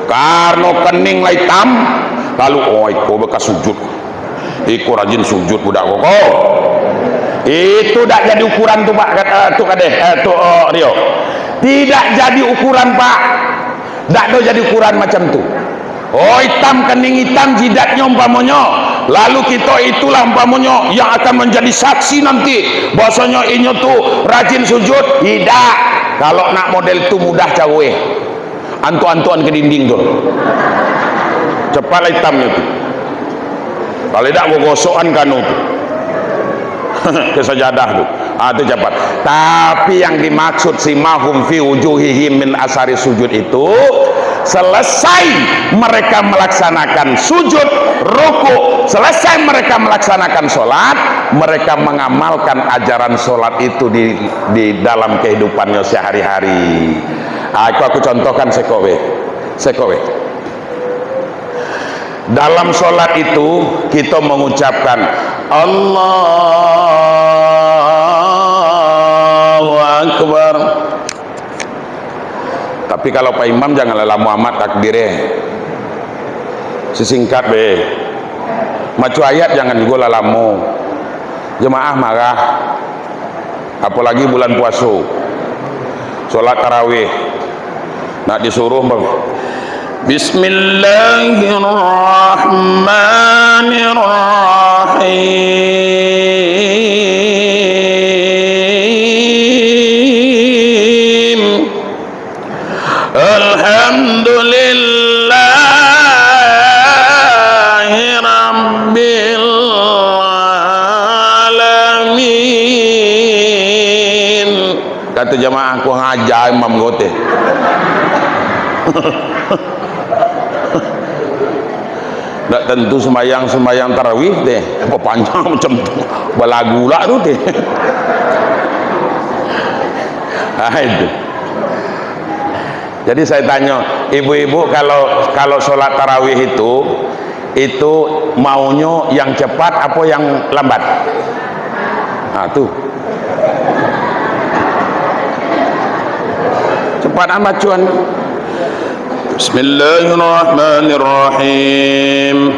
karena kening lah hitam, lalu iko bekas sujud, iko rajin sujud budak kok. Itu tak jadi ukuran tuh Pak, tuh kadeh, Rio. Tidak jadi ukuran Pak, tak ada jadi ukuran macam tu. Hitam kening hitam jidatnya umpamanya, lalu kita itulah umpamanya yang akan menjadi saksi nanti bahwasanya ini tuh rajin sujud. Tidak. Kalau nak model itu mudah cawe, antu-antuan ke dinding tu, cepat hitamnya tu. Kalau tidak gosokan kanu tu ke sajadah tu, itu cepat. Tapi yang dimaksud simahum fi wujuhihim min asari sujud itu selesai mereka melaksanakan sujud, rukuk, selesai mereka melaksanakan sholat, mereka mengamalkan ajaran sholat itu di dalam kehidupannya sehari-hari. Aku contohkan sekowe. Dalam sholat itu kita mengucapkan Allahu Akbar. Tapi kalau Pak Imam jangan lama amat takbirnya, sesingkat be. Macu ayat jangan juga lama. Jemaah marah. Apalagi bulan puasa, sholat tarawih, nak disuruh Bismillahirrahmanirrahim. Alhamdulillahi Rabbil Alamin. Kata jamaah, aku ngajar imam gote. Tak tentu sembayang tarawih deh, apa panjang macam tu, balagu lah tu deh. Itu. Jadi saya tanya ibu-ibu, kalau sholat tarawih itu maunya yang cepat apa yang lambat? Tuh cepat amat cuan. Bismillahirrahmanirrahim.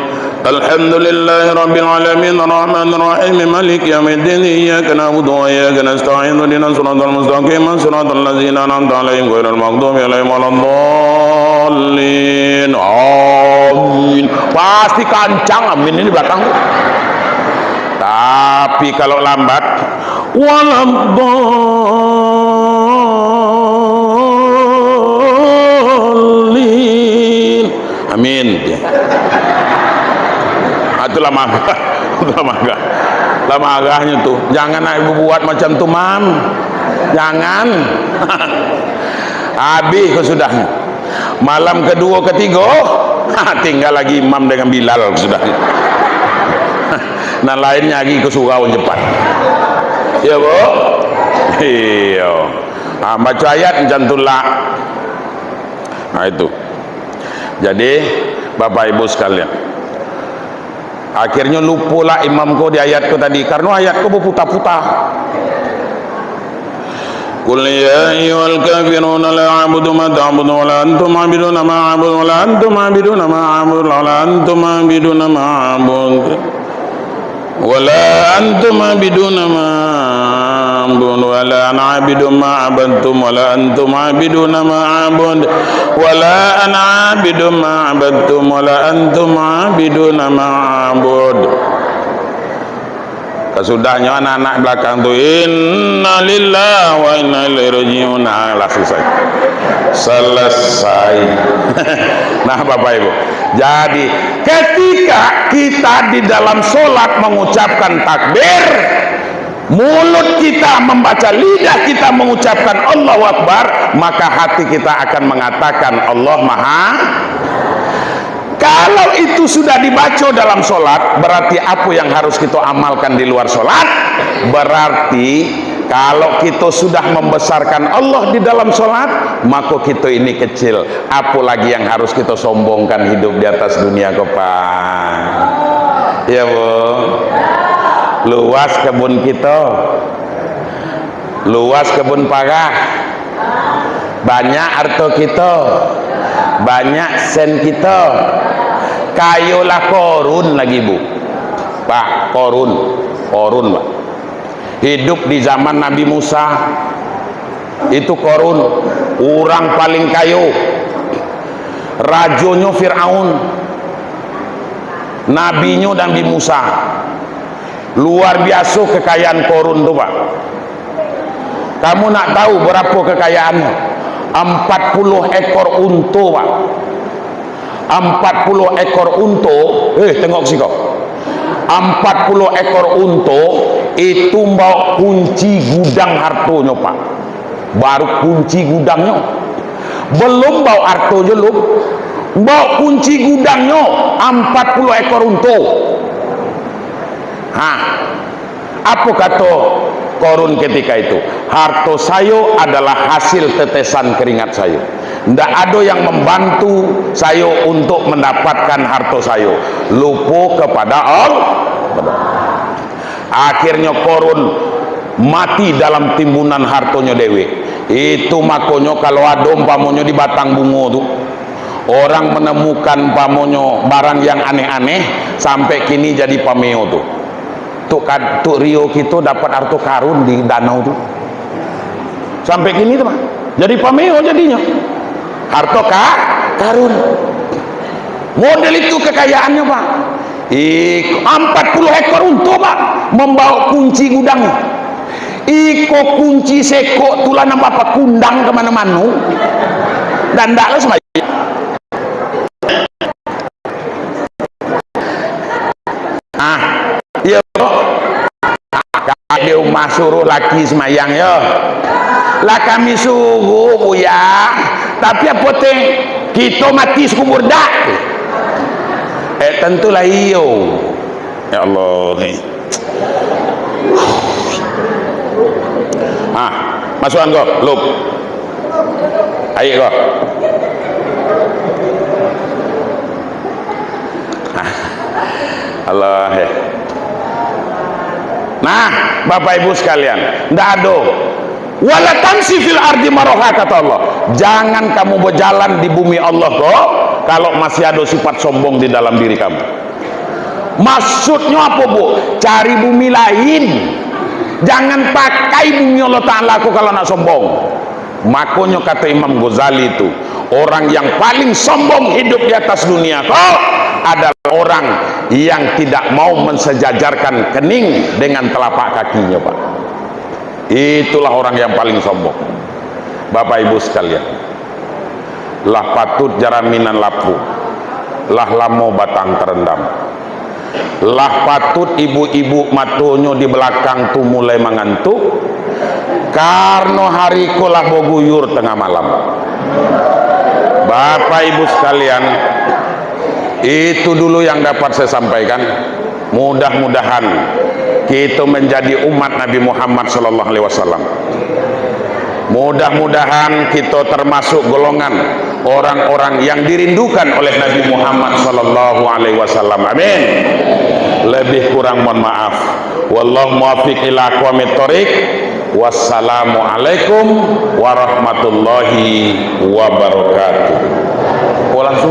Alhamdulillahi Rabbil Alamin Ar-Rahmanir Rahim Maliki Yawmiddin Iyyaka na'budu wa iyyaka nasta'in Ihdinas siratal mustaqim siratal ladzina an'amta 'alaihim ghairil maghdubi 'alaihim waladdallin. Amin. Pasti kancang amin ini belakang. Tapi kalau lambat waladdallin. Amin. Itulah lama agahnya tuh. Jangan ibu buat macam tu mam, jangan. Habis kesudahnya. Malam kedua ketiga tinggal lagi imam dengan Bilal sudah. Nah lainnya lagi ke surau cepat. Ya bu, iya. Nah, baca ayat jantullah. Nah itu. Jadi Bapak Ibu sekalian, akhirnya lupalah imamku di ayatku tadi, karena ayatku berputar-putar. Qul ya ayyuhal kafiruna la a'budu ma ta'budun wa la antum 'abiduna ma a'budu wa la antum 'abiduna ma a'budu wa la antum 'abiduna ma a'budu wa la antum 'abiduna ma a'budu wa la ana 'abidu ma 'abadtum wa la antum 'abiduna ma a'budu wa la ana 'abidu ma 'abadtum wa la antum 'abiduna ma a'budu. Kesudahnya anak-anak belakang tu inna lillahi wa inna ilaihi raji'un. Nah, selesai. Nah Bapak Ibu, jadi ketika kita di dalam sholat mengucapkan takbir, mulut kita membaca, lidah kita mengucapkan Allahu Akbar, maka hati kita akan mengatakan Allah Maha. Kalau itu sudah dibaca dalam sholat, berarti apa yang harus kita amalkan di luar sholat? Berarti kalau kita sudah membesarkan Allah di dalam sholat, maka kita ini kecil. Apalagi yang harus kita sombongkan hidup di atas dunia kopan. Ya bu, luas kebun kita, luas kebun parah, banyak harta kita, banyak sen kita. Kayolah Korun lagi bu, Pak, Korun Pak, hidup di zaman Nabi Musa, itu Korun orang paling kayo, rajonya Fir'aun, nabinya Nabi Musa. Luar biasa kekayaan Korun tuh Pak. Kamu nak tahu berapa kekayaannya? 40 ekor unta Pak. 40 ekor unta, tengok sih kau. 40 ekor unta itu bawa kunci gudang hartonya Pak. Baru kunci gudangnya, belum bawa hartonya, belum bawa kunci gudangnya. 40 ekor unta. Apa kata Korun ketika itu? Harta saya adalah hasil tetesan keringat saya. Tidak ada yang membantu saya untuk mendapatkan harta saya. Lupa kepada Allah. Akhirnya Korun mati dalam timbunan hartonya dewe. Itu makanya kalau ada umpamanya di batang bunga tuh, orang menemukan umpamanya barang yang aneh-aneh, sampai kini jadi pameo tuh. Tuh Rio kita dapat harta karun di danau tuh. Sampai kini tuh Pak, jadi pameo jadinya. Harta karun. Model itu kekayaannya Pak. 40 ekor unta Pak, membawa kunci gudangnya. Iko kunci seko tulah nampak apa kundang kemana-mana. Dan ndaklah semacam. Iya dia rumah suruh laki semayang ya lah, kami suruh ya, tapi apa teh kita mati sekubur dak. Tentulah iyo. Ya Allah. Masukan kau lup ayo kau. Allah ya. Nah Bapak Ibu sekalian, ndak ada wala tamsi fil ardi maraha, kata Allah, jangan kamu berjalan di bumi Allah kok kalau masih ada sifat sombong di dalam diri kamu. Maksudnya apa bu? Cari bumi lain, jangan pakai bumi Allah Ta'ala kok kalau nak sombong. Makanya kata Imam Ghazali itu, orang yang paling sombong hidup di atas dunia kok adalah orang yang tidak mau mensejajarkan kening dengan telapak kakinya Pak. Itulah orang yang paling sombong. Bapak Ibu sekalian, lah patut jaraminan lapu, lah lamo batang terendam, lah patut ibu-ibu matonyo di belakang tu mulai mengantuk, karena hari kolah boguyur tengah malam. Bapak Ibu sekalian, itu dulu yang dapat saya sampaikan. Mudah-mudahan kita menjadi umat Nabi Muhammad sallallahu alaihi wasallam. Mudah-mudahan kita termasuk golongan orang-orang yang dirindukan oleh Nabi Muhammad sallallahu alaihi wasallam. Amin. Lebih kurang mohon maaf. Wallahu muwaffiq ila aqwamit thoriq. Wassalamu alaikum warahmatullahi wabarakatuh.